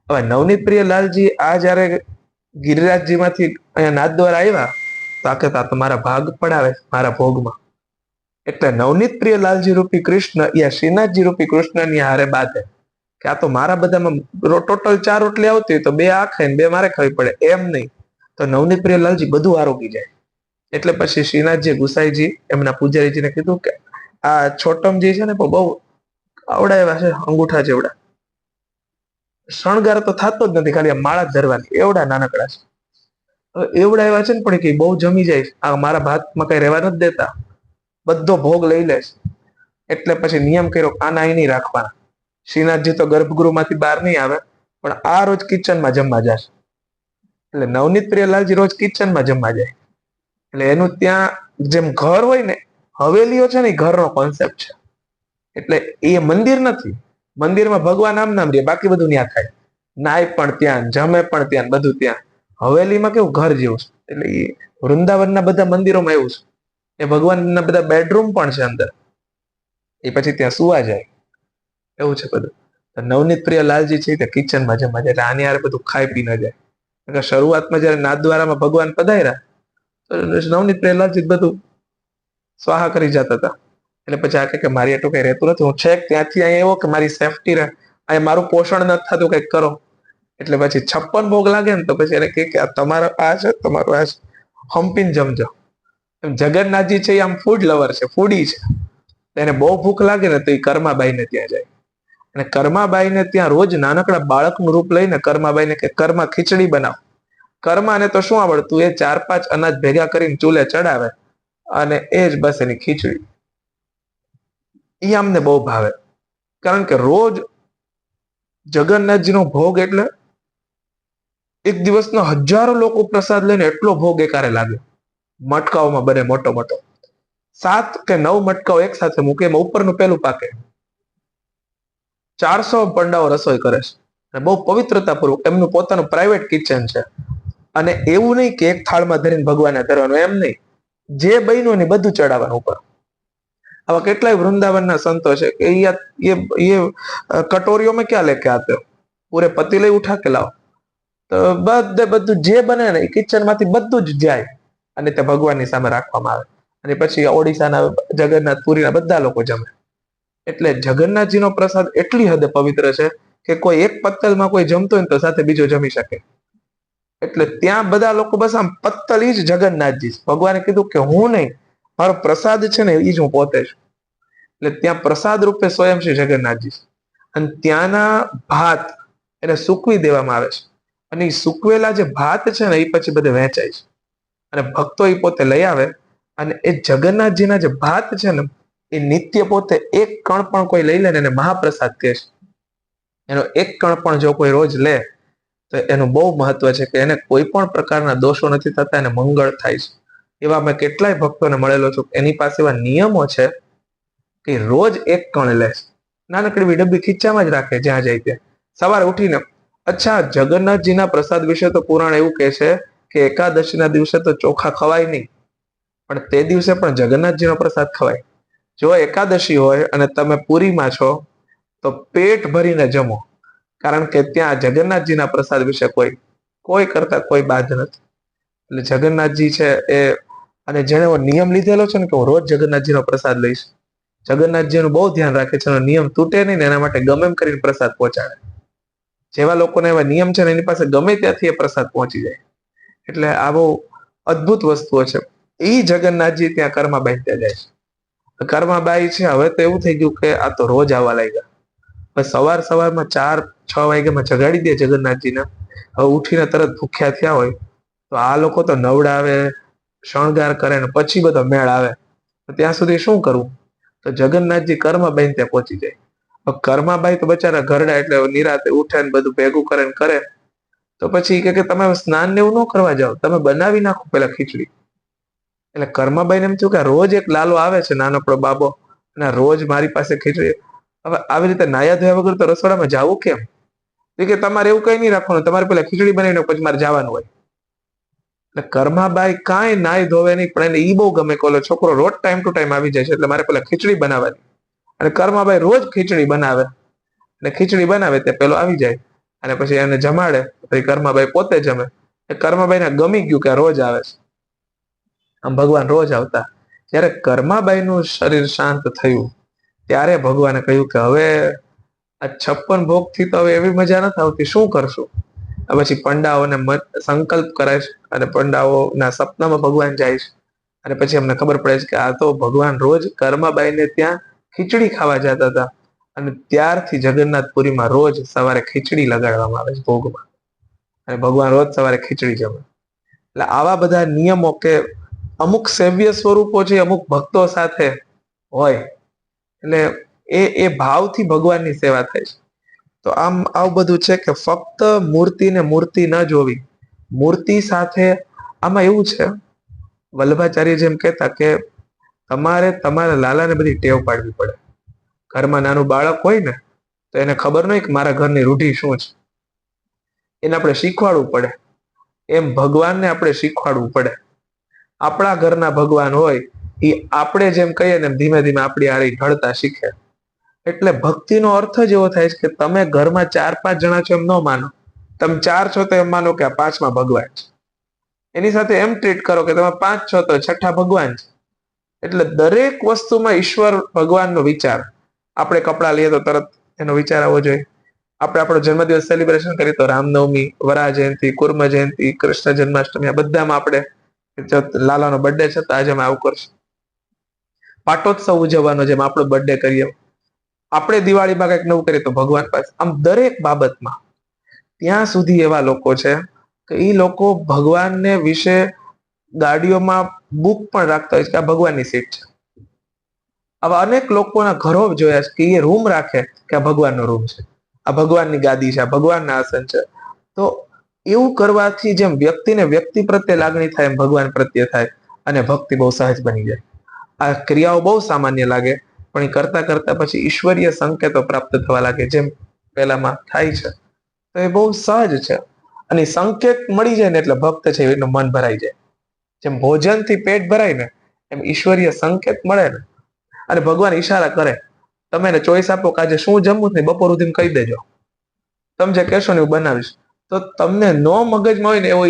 હવે નવનીત પ્રિયલાલજી આ જયારે ગિરિરાજજી માંથી અહીંયા નાથદ્વારા આવ્યા તો આખે તો મારા ભાગ પડાવે મારા ભોગમાં. એટલે નવનીત પ્રિયલાલજી રૂપી કૃષ્ણ યા શ્રીનાથજી રૂપી કૃષ્ણની હારે બાંધે કે આ તો મારા બધામાં ટોટલ 4 રોટલી આવતી હોય તો 2 આ ખાય ને 2 મારે ખાવી પડે, એમ નહીં. તો નવનીત પ્રિયલાલજી બધું આરોગી જાય. એટલે પછી શ્રીનાથજી ગુસાઈજી એમના પૂજારીજીને કીધું કે આ છોટમજી છે ને બહુ આવડા એવા છે, અંગૂઠા જેવડા, શણગાર તો થતો જ નથી, ખાલી માળા ધરવાની, એવડા નાનકડા છે. એવડા એવા છે ને પણ કે બહુ જમી જાય, આ મારા ભાતમાં કઈ રહેવા નથી દેતા, બધો ભોગ લઈ લે. એટલે પછી નિયમ કર્યો આના અહીં નહીં રાખવાના. શ્રીનાથજી તો ગર્ભગૃહમાંથી બહાર નહીં આવે, પણ આ રોજ કિચનમાં જમવા જશે. એટલે નવનીત પ્રિયલાલજી રોજ કિચનમાં જમવા જાય. એટલે એનું ત્યાં જેમ ઘર હોય ને, હવેલીઓ છે ને એ ઘરનો કોન્સેપ્ટ છે. એટલે એ મંદિર નથી. મંદિરમાં ભગવાન આમ રહે, બાકી બધું ત્યાં થાય. નાય પણ ત્યાં, જમે પણ ત્યાં, બધું ત્યાં. હવેલીમાં કેવું ઘર જેવું છે. એટલે એ વૃંદાવનના બધા મંદિરોમાં એવું છે. એ ભગવાનના બધા બેડરૂમ પણ છે અંદર. એ પછી ત્યાં સુવા જાય એવું છે બધું. નવનીત પ્રિયલાલજી છે તે કિચનમાં જમવા જાય. એટલે આની યાર બધું ખાઈ પી ન જાય. શરૂઆતમાં જયારે નાથદ્વારામાં ભગવાન પધાર્યા તો નવનીત પ્રિયલાલજી બધું સ્વાહા કરી જતા હતા. એટલે પછી આ કે મારી એટલું કઈ રહેતું નથી, હું છેક ત્યાંથી અહીંયા એવો કે મારી સેફટી રહે, અહીંયા મારું પોષણ નથી થતું, કંઈક કરો. એટલે પછી 56 ભોગ લાગે ને તો પછી એને કે તમારો આ છે, તમારો આ છે, હંપીને જમજો. જગન્નાથજી છે એ આમ ફૂડ લવર છે, ફૂડી છે. એને બહુ ભૂખ લાગે ને તો એ કર્માબાઈને ત્યાં જાય. અને કર્માબાઈને ત્યાં રોજ નાનકડા બાળકનું રૂપ લઈને કર્માબાઈને કે કર્મા ખીચડી બનાવ. કર્માને તો શું આવડતું, એ 4-5 અનાજ ભેગા કરીને ચૂલે ચડાવે અને એ જ બસ એની ખીચડી. એ અમને બહુ ભાવે, કારણ કે રોજ જગન્નાથજીનો ભોગ એટલે એક દિવસનો 1000 લોકો પ્રસાદ લઈને એટલો ભોગ એકારે લાગે. મટકાઓમાં બને મોટો મોટો, 7 કે 9 મટકાઓ એક સાથે મૂકે, એમાં ઉપરનું પેલું પાકે. 400 પંડાઓ રસોઈ કરે છે, બહુ પવિત્રતાપૂર્વક. એમનું પોતાનું પ્રાઇવેટ કિચન છે. અને એવું નહીં કે એક થાળમાં ધરીને ભગવાનને ધરવાનું, એમ નહીં. જે બન્યું ને બધું ચડાવવાનું ઉપર. આવા કેટલાય વૃંદાવનના સંતો છે કે ये कटोरियों में क्या लेके आते हो, पूरे पतीले उठा के लाओ. તો બધું જે બને ને એ કિચનમાંથી બધું જ જાય અને તે ભગવાનની સામે રાખવામાં આવે. અને પછી ઓડિશાના જગન્નાથ પુરીના બધા લોકો જમે. એટલે જગન્નાથજીનો પ્રસાદ એટલી હદે પવિત્ર છે કે કોઈ એક પત્તલમાં કોઈ જમતો હોય તો સાથે બીજો જમી શકે. એટલે ત્યાં બધા લોકો બસ આમ પત્તલ ઈ જ જગન્નાથજી. ભગવાને કીધું કે હું નહીં, મારો પ્રસાદ છે ને એ જ હું પોતે છું. એટલે ત્યાં પ્રસાદ રૂપે સ્વયં શ્રી જગન્નાથજી. અને ત્યાંના ભાત એને સૂકવી દેવામાં આવે છે. અને એ સૂકવેલા જે ભાત છે ને એ પછી બધે વહેંચાય છે. અને ભક્તો એ પોતે લઈ આવે. અને એ જગન્નાથજીના જે ભાત છે ને એ નિત્ય પોતે એક કણ પણ કોઈ લઈ લે ને એને મહાપ્રસાદ કહે છે. એનો એક કણ પણ જો કોઈ રોજ લે તો એનું બહુ મહત્વ છે કે એને કોઈ પણ પ્રકારના દોષો નથી થતા, એને મંગળ થાય છે. એવા મેં કેટલાય ભક્તોને મળેલો છું. એની પાસે એવા નિયમો છે કે રોજ એક કણ લે, નાનકડી ડબ્બી ખીચામાં જ રાખે જ્યાં જાય ત્યાં. સવારે ઉઠીને અચ્છા, જગન્નાથજીના પ્રસાદ વિશે તો પુરાણ એવું કહે છે કે એકાદશીના દિવસે તો ચોખા ખવાય નહીં, પણ તે દિવસે પણ જગન્નાથજીનો પ્રસાદ ખવાય. જો એકાદશી હોય અને તમે પુરીમાં છો તો પેટ ભરીને જમો, કારણ કે ત્યાં જગન્નાથજીના પ્રસાદ વિશે કોઈ કરતા કોઈ બાદ નથી. એટલે જગન્નાથજી છે એ, અને જેને નિયમ લીધેલો છે ને કે હું રોજ જગન્નાથજીનો પ્રસાદ લઈશ, જગન્નાથજીનું બહુ ધ્યાન રાખે છે. નિયમ તૂટે નહીં ને એના માટે ગમે એમ કરીને પ્રસાદ પહોંચાડે. જેવા લોકોને એવા નિયમ છે ને એની પાસે ગમે ત્યાંથી એ પ્રસાદ પહોંચી જાય. એટલે આ બહુ અદ્ભુત વસ્તુઓ છે. એ જગન્નાથજી ત્યાં કર્માબાઈ ત્યાં જાય છે. કર્માબાઈ છે હવે તો એવું થઈ ગયું કે આ તો રોજ આવવા લાગ્યા. બસ સવારમાં 4-6 વાગ્યામાં જગાડી દે જગન્નાથજીને. હવે ઉઠીને તરત ભૂખ્યા થયા હોય તો આ લોકો તો નવડાવે, શણગાર કરે ને પછી બધો મેળ આવે. તો ત્યાં સુધી શું કરવું? તો જગન્નાથજી કર્માબાઈ ત્યાં પહોંચી જાય. કર્માબાઈ તો બચારા ઘરડા એટલે નિરાતે ઉઠે ને બધું ભેગું કરે. તો પછી કે તમે સ્નાન ને એવું ન કરવા જાઓ, તમે બનાવી નાખો પેલા ખીચડી. એટલે કર્માબાઈને એમ થયું કે રોજ એક લાલો આવે છે નાનકડો બાબો, અને રોજ મારી પાસે ખીચડી. હવે આવી રીતે નાયા ધોયા વગર તો રસોડામાં જવું કેમ? કે તમારે એવું કઈ નહીં રાખવાનું, તમારે પેલા ખીચડી બનાવીને પછી મારે જવાનું હોય. એટલે કર્માબાઈ કાંઈ નાય ધોવે નહીં, પણ એને ઈ બહુ ગમે કે ઓલો છોકરો રોજ ટાઈમ ટુ ટાઈમ આવી જાય છે એટલે મારે પેલા ખીચડી બનાવવાની. અને કર્માબાઈ રોજ ખીચડી બનાવે, અને ખીચડી બનાવે તે પેલો આવી જાય અને પછી એને જમાડે. પછી કર્માબાઈ પોતે જમે. કર્માબાઈને ગમી ગયું કે રોજ આવે છે. આમ ભગવાન રોજ આવતા. જ્યારે કર્માબાઈનું શરીર શાંત થયું ત્યારે ભગવાને કહ્યું કે હવે આ 56 ભોગથી તો હવે એવી મજા નથી આવતી, શું કરશું? પછી પંડાઓને સંકલ્પ કરાય છે અને પંડાઓના સપનામાં ભગવાન જાય છે. અને પછી અમને ખબર પડે છે કે આ તો ભગવાન રોજ કર્માબાઈને ત્યાં ખીચડી ખાવા જતા હતા. અને ત્યારથી જગન્નાથપુરીમાં રોજ સવારે ખીચડી લગાડવામાં આવે છે ભોગમાં. અને ભગવાન રોજ સવારે ખીચડી જમે. એટલે આવા બધા નિયમો કે અમુક સેવ્ય સ્વરૂપો છે અમુક ભક્તો સાથે હોય, એટલે એ ભાવથી ભગવાનની સેવા થાય છે. તો આમ આવું બધું છે કે ફક્ત મૂર્તિને મૂર્તિ ન જોવી, મૂર્તિ સાથે આમાં એવું છે, વલ્લભાચાર્ય જેમ કહેતા કે તમારે તમારા લાલાને બધી ટેવ પાડવી પડે. ઘરમાં નાનું બાળક હોય ને તો એને ખબર નહીં કે મારા ઘરની રૂઢિ શું છે, એને આપણે શીખવાડવું પડે. એમ ભગવાનને આપણે શીખવાડવું પડે. આપણા ઘરના ભગવાન હોય એ આપણે જેમ કહીએ ને ધીમે ધીમે આપણી આરી ઢળતા શીખે. એટલે ભક્તિનો અર્થ જ એવો થાય છે કે તમે ઘરમાં 4-5 જણા છો એમ ન માનો, તમે 4 છો તો એમ માનો કે આ 5મા ભગવાન છે. એની સાથે એમ ટ્રીટ કરો કે તમે 5 છો તો 6ઠા ભગવાન છે. એટલે દરેક વસ્તુમાં ઈશ્વર ભગવાનનો વિચાર. આપણે કપડાં લઈએ તો તરત એનો વિચાર આવવો જોઈએ. આપણે આપણો જન્મદિવસ સેલિબ્રેશન કરીએ તો રામનવમી, વરા જયંતિ, કુર્મ જયંતિ, કૃષ્ણ જન્માષ્ટમી, આ બધામાં આપણે લાલાનો બર્થડે છે તો આજે અમે આવું કરશું. પાટોત્સવ ઉજવવાનો જેમ આપણો બર્થડે કરીએ, આપણે દિવાળીમાં કંઈક નવું કરીએ તો ભગવાન પાસે. આમ દરેક બાબતમાં ત્યાં સુધી એવા લોકો છે કે એ લોકો ભગવાનને વિશે ગાડીઓમાં બુક પણ રાખતા હોય છે કે આ ભગવાનની સીટ છે. આવા અનેક લોકોના ઘરો જોયા છે કે એ રૂમ રાખે કે આ ભગવાનનો રૂમ છે, આ ભગવાનની ગાદી છે, આ ભગવાનના આસન છે. તો એવું કરવાથી જેમ વ્યક્તિને વ્યક્તિ પ્રત્યે લાગણી થાય એમ ભગવાન પ્રત્યે થાય અને ભક્તિ બહુ સહજ બની જાય. આ ક્રિયાઓ બહુ સામાન્ય લાગે પણ એ કરતા કરતા પછી ઈશ્વરીય સંકેતો પ્રાપ્ત થવા લાગે, જેમ પેલામાં થાય છે. તો એ બહુ સહજ છે. અને સંકેત મળી જાય ને એટલે ભક્ત છે એનું મન ભરાઈ જાય. જેમ ભોજનથી પેટ ભરાય ને એમ ઈશ્વરીય સંકેત મળે ને, અને ભગવાન ઈશારા કરે, તમે એને ચોઈસ આપો કે આજે શું જમવું ને બપોર સુધી કહી દેજો, તમે જે કહેશો ને એવું બનાવીશ. તો તમને નો મગજમાં હોય ને એવો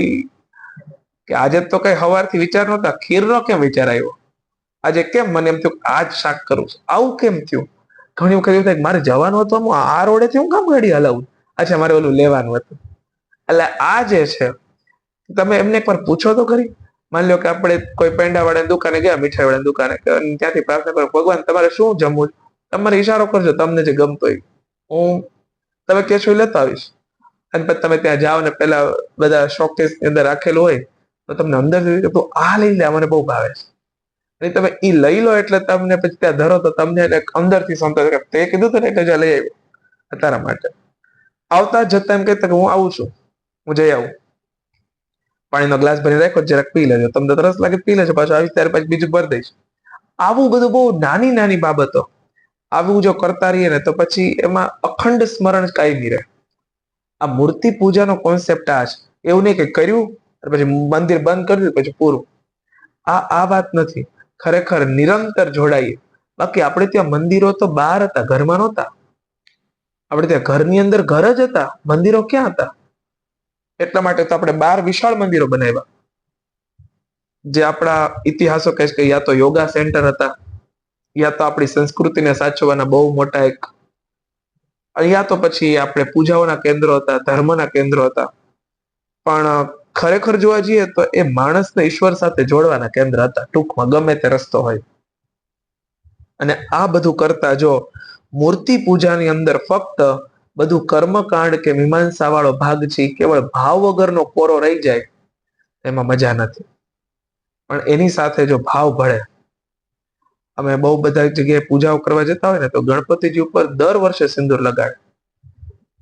કે આજે તો કઈ સવારથી વિચાર નહોતા, ખીરનો કેમ વિચાર આવ્યો, આજે કેમ મને એમ થયું આ જ શાક કરું છું, આવું કેમ થયું? ઘણી વખત એવું થાય મારે જવાનું હતું આ રોડેથી હું કામ ગાડી હલાવું, અચ્છા મારે ઓલું લેવાનું હતું. એટલે આ જે છે તમે એમને એકવાર પૂછો તો ખરી. માની લો કે આપણે કોઈ પેંડા વાળાની દુકાને ગયા, મીઠાઈ વાળાની દુકાને, ત્યાંથી પ્રાર્થના કરો ભગવાન તમારે શું જમવું, તમારે ઈશારો કરજો તમને જે ગમતો હોય, હું તમે કહેશો એ લેતો આવીશ. અને પછી તમે ત્યાં જાઓ ને પેલા બધા શોકેસ ની અંદર રાખેલું હોય તો તમને અંદર તો આ લઈ લે મને બહુ ભાવે છે, અને તમે ઈ લઈ લો એટલે તમને પછી ત્યાં ધરો તો તમને અંદરથી સંતોષ કે તે કીધું હતું ને એટલે જ લઈ આવ્યો તારા માટે. આવતા જતા એમ કહેતા કે હું આવું છું, હું જઈ આવું, પાણીનો ગ્લાસ ભરી રાખો જરાક પી લેજો, તમને તરસ લાગે પી લેજો, પાછું આવીશ ત્યારે પછી બીજું ભરી દઈશ. આવું બધું બહુ નાની નાની બાબતો આવું જો કરતા રહીએ ને તો પછી એમાં અખંડ સ્મરણ કાયમી રહે. આ મૂર્તિ પૂજાનો કોન્સેપ્ટ આ છે. એવું નહીં કે કર્યું પછી મંદિર બંધ કરી દીધું પછી પૂરું. આ વાત નથી. ખરેખર નિરંતર જોડાઈએ. બાકી આપણે ત્યાં મંદિરો તો બહાર હતા, ઘરમાં નહોતા. આપણે ત્યાં ઘરની અંદર ઘર જ હતા, મંદિરો ક્યાં હતા? એટલા માટે તો આપણે 12 વિશાળ મંદિરો બનાવ્યા, જે આપણા ઇતિહાસો કહે છે કે યા તો યોગા સેન્ટર હતા, યા તો આપણી સંસ્કૃતિને સાચવવાના બહુ મોટા એક, યા તો પછી આપણે પૂજાઓના કેન્દ્રો હતા, ધર્મના કેન્દ્રો હતા. પણ ખરેખર જોવા જઈએ તો એ માણસને ઈશ્વર સાથે જોડવાના કેન્દ્ર હતા, ટૂંકમાં ગમે તે રસ્તો હોય. અને આ બધું કરતા જો મૂર્તિ પૂજાની અંદર ફક્ત બધું કર્મકાંડ કે મીમાંસા વાળો ભાગ છે, કેવળ ભાવ વગરનો કોરો રહી જાય, એમાં મજા નથી. પણ એની સાથે જો ભાવ ભળે, અમે બહુ બધા જગ્યાએ પૂજાઓ કરવા જતા હોય ને તો ગણપતિજી ઉપર દર વર્ષે સિંદૂર લગાડે.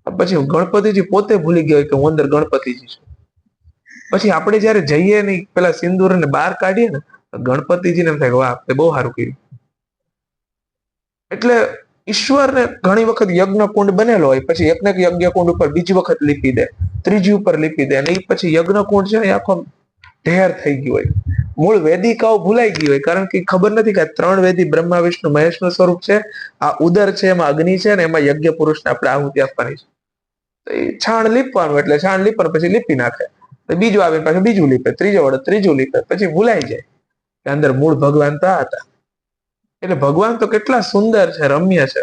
પછી ગણપતિજી પોતે ભૂલી ગયા હોય કે હું અંદર ગણપતિજી છું. પછી આપણે જયારે જઈએ ને પેલા સિંદૂર ને બહાર કાઢીએ ને, ગણપતિજીને એમ થાય વાહ એ બહુ સારું કર્યું. એટલે ઈશ્વરને ઘણી વખત યજ્ઞ કુંડ બનેલો હોય, પછી એક ને એક યજ્ઞ કુંડ ઉપર બીજી વખત લીપી દે, ત્રીજી ઉપર લીપી દે, અને એ પછી યજ્ઞ કુંડ છે ને આખો ઢેર થઈ ગયું હોય. મૂળ વેદિકાઓ ભૂલાઈ ગઈ હોય, કારણ કે ખબર નથી કે 3 વેદી બ્રહ્મા વિષ્ણુ મહેશનું સ્વરૂપ છે, આ ઉદર છે એમાં અગ્નિ છે, ને એમાં યજ્ઞ પુરુષને આપણે આહુતિ આપવાની છે. તો એ છાણ લીપવાનું, એટલે છાણ લીપવાનું પછી લીપી નાખે, બીજું આવે પાછું બીજું લીપે, ત્રીજો વડે ત્રીજું લીપે, પછી ભૂલાઈ જાય કે અંદર મૂળ ભગવાન તો હતા. એટલે ભગવાન તો કેટલા સુંદર છે, રમ્ય છે.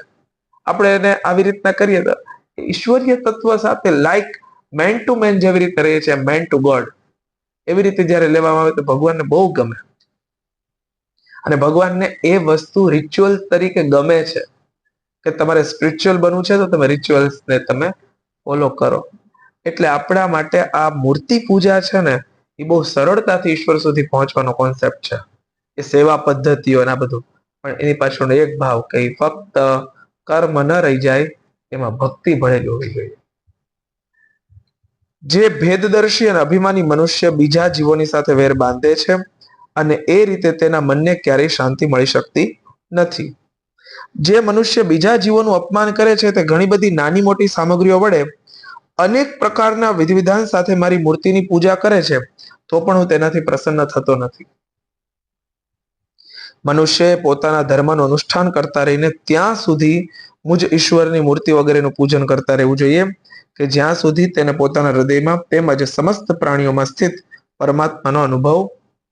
આપણે એને આવી રીતના કરીએ તો ઈશ્વરીય તત્વ સાથે લાઈક મેન ટુ મેન જેવી રીતે રહીએ છીએ, મેન ટુ ગોડ, એવી રીતે જયારે લેવામાં આવે તો ભગવાનને બહુ ગમે. અને ભગવાનને એ વસ્તુ રિચ્યુઅલ તરીકે ગમે છે કે તમારે સ્પિરિચ્યુઅલ બનવું છે તો તમે રિચ્યુઅલ્સને તમે ફોલો કરો. એટલે આપણા માટે આ મૂર્તિ પૂજા છે ને, એ બહુ સરળતાથી ઈશ્વર સુધી પહોંચવાનો કોન્સેપ્ટ છે. એ સેવા પદ્ધતિઓ ના બધું, પણ એની પાછળનો એક ભાવ કે ફક્ત કર્મ ન રહી જાય, એમાં ભક્તિ ભળેલી હોવી જોઈએ. જે ભેદદર્શી અને અભિમાની મનુષ્ય બીજા જીવોની સાથે વેર બાંધે છે, અને એ રીતે તેના મનને ક્યારેય શાંતિ મળી શકતી નથી. જે મનુષ્ય બીજા જીવોનું અપમાન કરે છે, તે ઘણી બધી નાની મોટી સામગ્રીઓ વડે અનેક પ્રકારના વિધિ વિધાન સાથે મારી મૂર્તિની પૂજા કરે છે, તો પણ હું તેનાથી પ્રસન્ન થતો નથી. મનુષ્યએ પોતાના ધર્મનું અનુષ્ઠાન કરતા રહીને ત્યાં સુધી મુજ ઈશ્વરની મૂર્તિ વગેરેનું પૂજન કરતા રહેવું જોઈએ કે જ્યાં સુધી તેને પોતાના હૃદયમાં તેમજ સમસ્ત પ્રાણીઓમાં સ્થિત પરમાત્માનો અનુભવ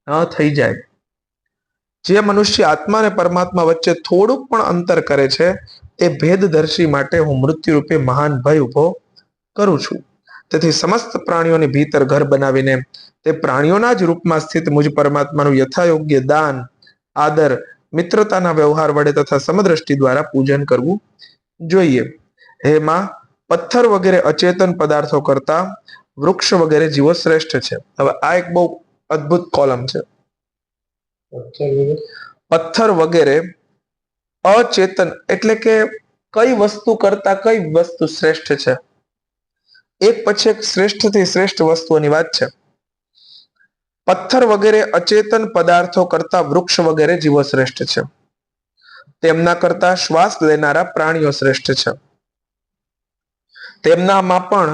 ન થઈ જાય. જે મનુષ્ય આત્મા અને પરમાત્મા વચ્ચે થોડુંક પણ અંતર કરે છે, એ ભેદદર્શી માટે હું મૃત્યુ રૂપે મહાન ભય ઉભો કરું છું. તેથી સમસ્ત પ્રાણીઓની ભીતર ઘર બનાવીને તે પ્રાણીઓના જ રૂપમાં સ્થિત મુજ પરમાત્માનું યથાયોગ્ય દાન, આદર, મિત્રતાના વ્યવહાર વડે તથા સમદ્રષ્ટિ દ્વારા પૂજન કરવું જોઈએ. એમાં પથ્થર વગેરે અચેતન પદાર્થો કરતા વૃક્ષ વગેરે જીવો શ્રેષ્ઠ છે. હવે આ એક બહુ અદ્ભુત કોલમ છે. પથ્થર વગેરે અચેતન એટલે કે કઈ વસ્તુ કરતા કઈ વસ્તુ શ્રેષ્ઠ છે? એક પછી એક શ્રેષ્ઠથી શ્રેષ્ઠ વસ્તુઓની વાત છે. પથ્થર વગેરે અચેતન પદાર્થો કરતા વૃક્ષ વગેરે જીવો શ્રેષ્ઠ છે. તેમના કરતા શ્વાસ લેનારા પ્રાણીઓ શ્રેષ્ઠ છે. તેમનામાં પણ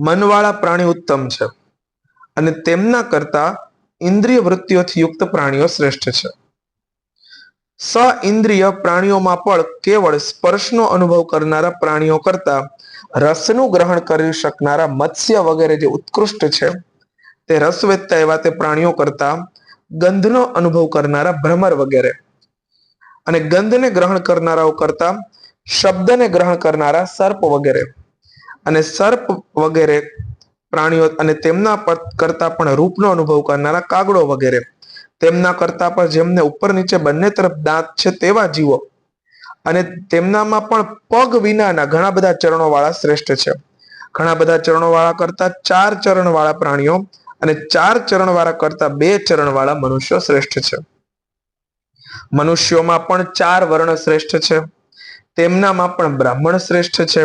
મનવાળા પ્રાણી ઉત્તમ છે, અને તેમના કરતા ઇન્દ્રિય વૃત્તિઓથી યુક્ત પ્રાણીઓ શ્રેષ્ઠ છે. સ ઇન્દ્રિય પ્રાણીઓમાં પણ કેવળ સ્પર્શનો અનુભવ કરનારા પ્રાણીઓ કરતા રસનું ગ્રહણ કરી શકનારા મત્સ્ય વગેરે જે ઉત્કૃષ્ટ છે, તે રસવેત્તા એવા તે પ્રાણીઓ કરતા ગંધનો અનુભવ કરનારા ભ્રમર વગેરે, અને ગંધને ગ્રહણ કરનારાઓ કરતા શબ્દને ગ્રહણ કરનારા સર્પ વગેરે, અને સર્પ વગેરે પ્રાણીઓ અને તેમના કરતા પણ રૂપનો અનુભવ કરનારા કાગડો વગેરે, તેમના કરતા પણ જેમને ઉપર નીચે બંને તરફ દાંત છે તેવા જીવો, અને તેમનામાં પણ પગ વિનાના ઘણા બધા ચરણો વાળા શ્રેષ્ઠ છે. ઘણા બધા ચરણો વાળા કરતા 4 ચરણ વાળા પ્રાણીઓ, અને 4 ચરણ વાળા કરતા 2 ચરણ વાળા મનુષ્યો શ્રેષ્ઠ છે. મનુષ્યોમાં પણ 4 વર્ણ શ્રેષ્ઠ છે. તેમનામાં પણ બ્રાહ્મણ શ્રેષ્ઠ છે.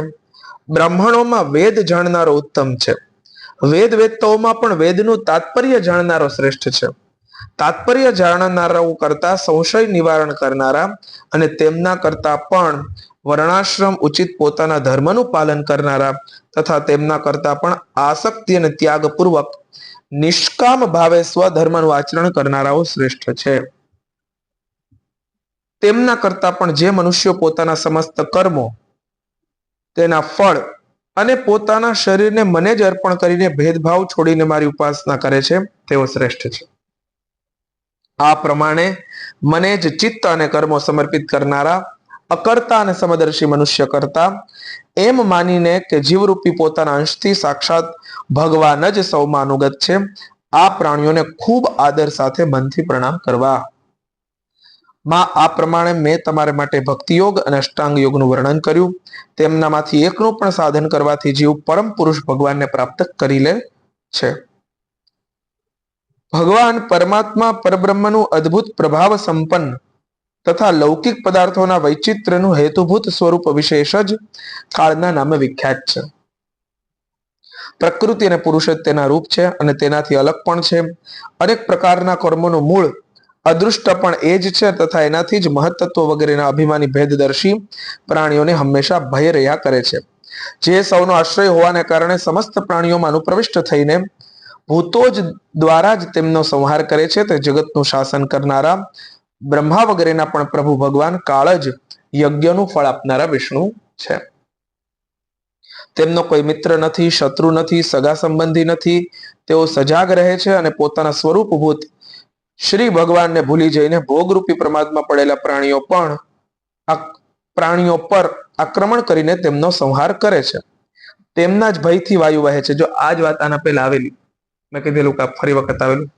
બ્રાહ્મણોમાં વેદ જાણનારો ઉત્તમ છે. વેદવેત્તાઓમાં પણ વેદનું તાત્પર્ય જાણનારો શ્રેષ્ઠ છે. તાત્પર્ય જાણનારાઓ કરતા સંશય નિવારણ કરનારા, અને તેમના કરતા પણ વર્ણાશ્રમ ઉચિત પોતાના ધર્મનું પાલન કરનારા, તથા તેમના કરતા પણ આસક્તિ અને ત્યાગપૂર્વક નિષ્કામ ભાવે સ્વધર્મનું આચરણ કરનારાઓ શ્રેષ્ઠ છે. તેમના કરતા પણ જે મનુષ્યો પોતાના સમસ્ત કર્મો, તેના ફળ અને પોતાના શરીરને મને જ અર્પણ કરીને ભેદભાવ છોડીને મારી ઉપાસના કરે છે, તેઓ શ્રેષ્ઠ છે. આ પ્રમાણે મને જ ચિત્ત અને કર્મો સમર્પિત કરનારા અકર્તા અને સમદર્શી મનુષ્ય કરતા એમ માનીને કે જીવરૂપી પોતાના અંશથી સાક્ષાત ભગવાન જ સૌમાં અનુગત છે. આ પ્રાણીઓને ખૂબ આદર સાથે મનથી પ્રણામ કરવા. માં આ પ્રમાણે મેં તમારા માટે ભક્તિયોગ અને અષ્ટાંગ યોગનું વર્ણન કર્યું. તેમનામાંથી એકનું પણ સાધન કરવાથી જીવ પરમ પુરુષ ભગવાનને પ્રાપ્ત કરી લે છે. ભગવાન પરમાત્મા પરબ્રહ્મનું અદ્ભુત પ્રભાવ સંપન્ન તથા લૌકિક પદાર્થોના વૈચિત્ર્યનું હેતુભૂત સ્વરૂપ વિશેષ જ કાળના નામે વિખ્યાત છે. પ્રકૃતિ અને પુરુષ જ તેના રૂપ છે અને તેનાથી અલગ પણ છે. અનેક પ્રકારના કર્મોનું મૂળ અદૃષ્ટ પણ એ જ છે તથા એનાથી જ મહત્તત્વ વગેરેના અભિમાની ભેદદર્શી પ્રાણીઓને હંમેશા ભય રહ્યા કરે છે. જે સૌનો આશ્રય હોવાને કારણે સમસ્ત પ્રાણીઓમાં અનુપ્રવિષ્ટ થઈને ભૂતો જ દ્વારા જ તેમનો સંહાર કરે છે. તે જગતનું શાસન કરનારા બ્રહ્મા વગેરેના પણ પ્રભુ ભગવાન કાળ જ યજ્ઞનું ફળ આપનારા વિષ્ણુ છે. તેમનો કોઈ મિત્ર નથી, શત્રુ નથી, સગા સંબંધી નથી. તેઓ સજાગ રહે છે અને પોતાના સ્વરૂપભૂત શ્રી ભગવાનને ભૂલી જઈને ભોગરૂપી પ્રમાદમાં પડેલા પ્રાણીઓ પર આક્રમણ કરીને તેમનો સંહાર કરે છે. તેમના જ ભયથી વાયુ વહે છે. જો આ જ વાત આના પહેલા આવેલી, મેં કીધેલું કે ફરી વખત આવેલું,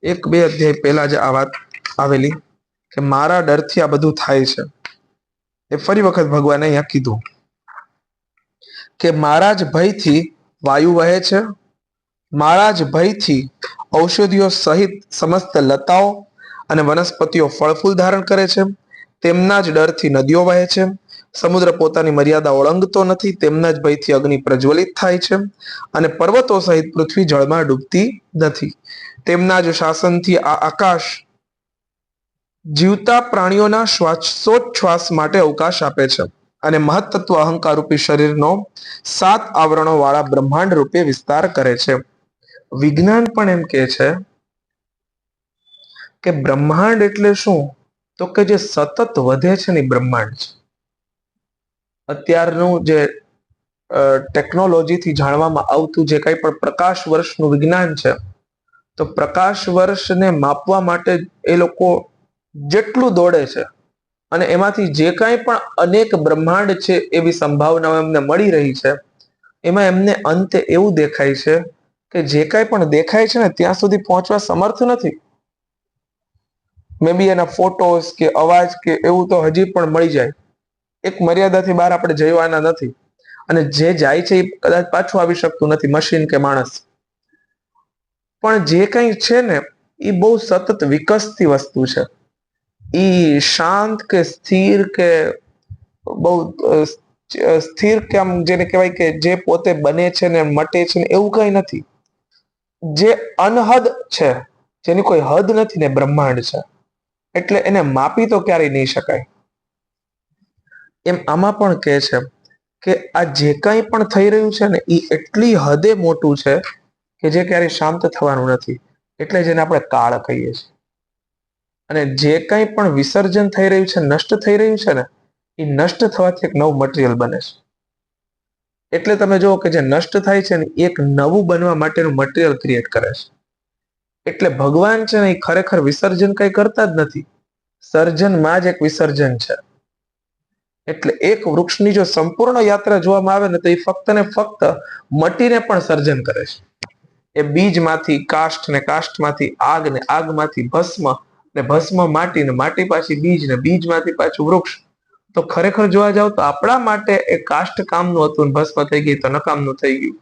1-2 અધ્યાય પહેલા જ આ વાત આવેલી કે મારા ડરથી આ બધું થાય છે. એ ફરી વખત ભગવાને અહીંયા કીધું કે મારા જ ભયથી વાયુ વહે છે, મારા જ ભયથી ઔષધિઓ સહિત સમસ્ત લતાઓ અને વનસ્પતિઓ ફળ ફૂલ ધારણ કરે છે. તેમના જ ડરથી નદીઓ વહે છે. સમુદ્ર પોતાની મર્યાદા ઓળંગતો નથી. તેમના જ ભયથી અગ્નિ પ્રજ્વલિત થાય છે અને પર્વતો સહિત પૃથ્વી જળમાં ડૂબતી નથી. તેમના જ શાસનથી આ આકાશ જીવતા પ્રાણીઓના શ્વાસોચ્છ્વાસ માટે અવકાશ આપે છે અને મહત્તત્વ અહંકાર રૂપી શરીરનો 7 આવરણો વાળા બ્રહ્માંડ રૂપે વિસ્તાર કરે છે. વિજ્ઞાન પણ એમ કહે છે કે બ્રહ્માંડ એટલે શું? તો કે જે સતત વધે છે ને બ્રહ્માંડ છે. અત્યારનું જે ટેકનોલોજીથી જાણવામાં આવતું જે કંઈ પણ પ્રકાશ વર્ષનું વિજ્ઞાન છે, તો પ્રકાશ વર્ષને માપવા માટે એ લોકો જેટલું દોડે છે અને એમાંથી જે કાંઈ પણ અનેક બ્રહ્માંડ છે એવી સંભાવનાઓ એમને મળી રહી છે, એમાં એમને અંતે એવું દેખાય છે કે જે કાંઈ પણ દેખાય છે ને ત્યાં સુધી પહોંચવા સમર્થ નથી. મે બી એના ફોટોસ કે અવાજ કે એવું તો હજી પણ મળી જાય. એક મર્યાદાથી બહાર આપણે જવાના નથી અને જે જાય છે એ કદાચ પાછું આવી શકતું નથી, મશીન કે માણસ. પણ જે કંઈ છે ને એ બહુ સતત વિકસતી વસ્તુ છે. એ શાંત કે સ્થિર કે બહુ સ્થિર કે આમ જેને કહેવાય કે જે પોતે બને છે ને મટે છે ને એવું કંઈ નથી. જે અનહદ છે, જેની કોઈ હદ નથી ને બ્રહ્માંડ છે, એટલે એને માપી તો ક્યારેય નહીં શકાય. એમ આમાં પણ કહે છે કે આ જે કંઈ પણ થઈ રહ્યું છે ને એ એટલી હદે મોટું છે કે જે ક્યારેય શાંત થવાનું નથી. એટલે જેને આપણે કાળ કહીએ છીએ. અને જે કંઈ પણ વિસર્જન થઈ રહ્યું છે, નષ્ટ થઈ રહ્યું છે ને, એ નષ્ટ થવાથી એક નવું મટીરિયલ બને છે. એટલે તમે જુઓ કે જે નષ્ટ થાય છે ને એક નવું બનવા માટેનું મટીરિયલ ક્રિએટ કરે છે. એટલે ભગવાન છે ને એ ખરેખર વિસર્જન કંઈ કરતા જ નથી. સર્જનમાં જ એક વિસર્જન છે. એટલે એક વૃક્ષની જો સંપૂર્ણ યાત્રા જોવામાં આવે ને તો એ ફક્ત ને ફક્ત મટીને પણ સર્જન કરે છે. એ બીજમાંથી કાષ્ઠ ને કાષ્ઠમાંથી આગ ને આગમાંથી ભસ્મ ને ભસ્મ માટી ને માટી પાછી બીજ ને બીજમાંથી પાછું વૃક્ષ. તો ખરેખર જોવા જાવ તો આપણા માટે એ કાષ્ઠ કામનું હતું, ભસ્મ થઈ ગઈ તો નકામનું થઈ ગયું.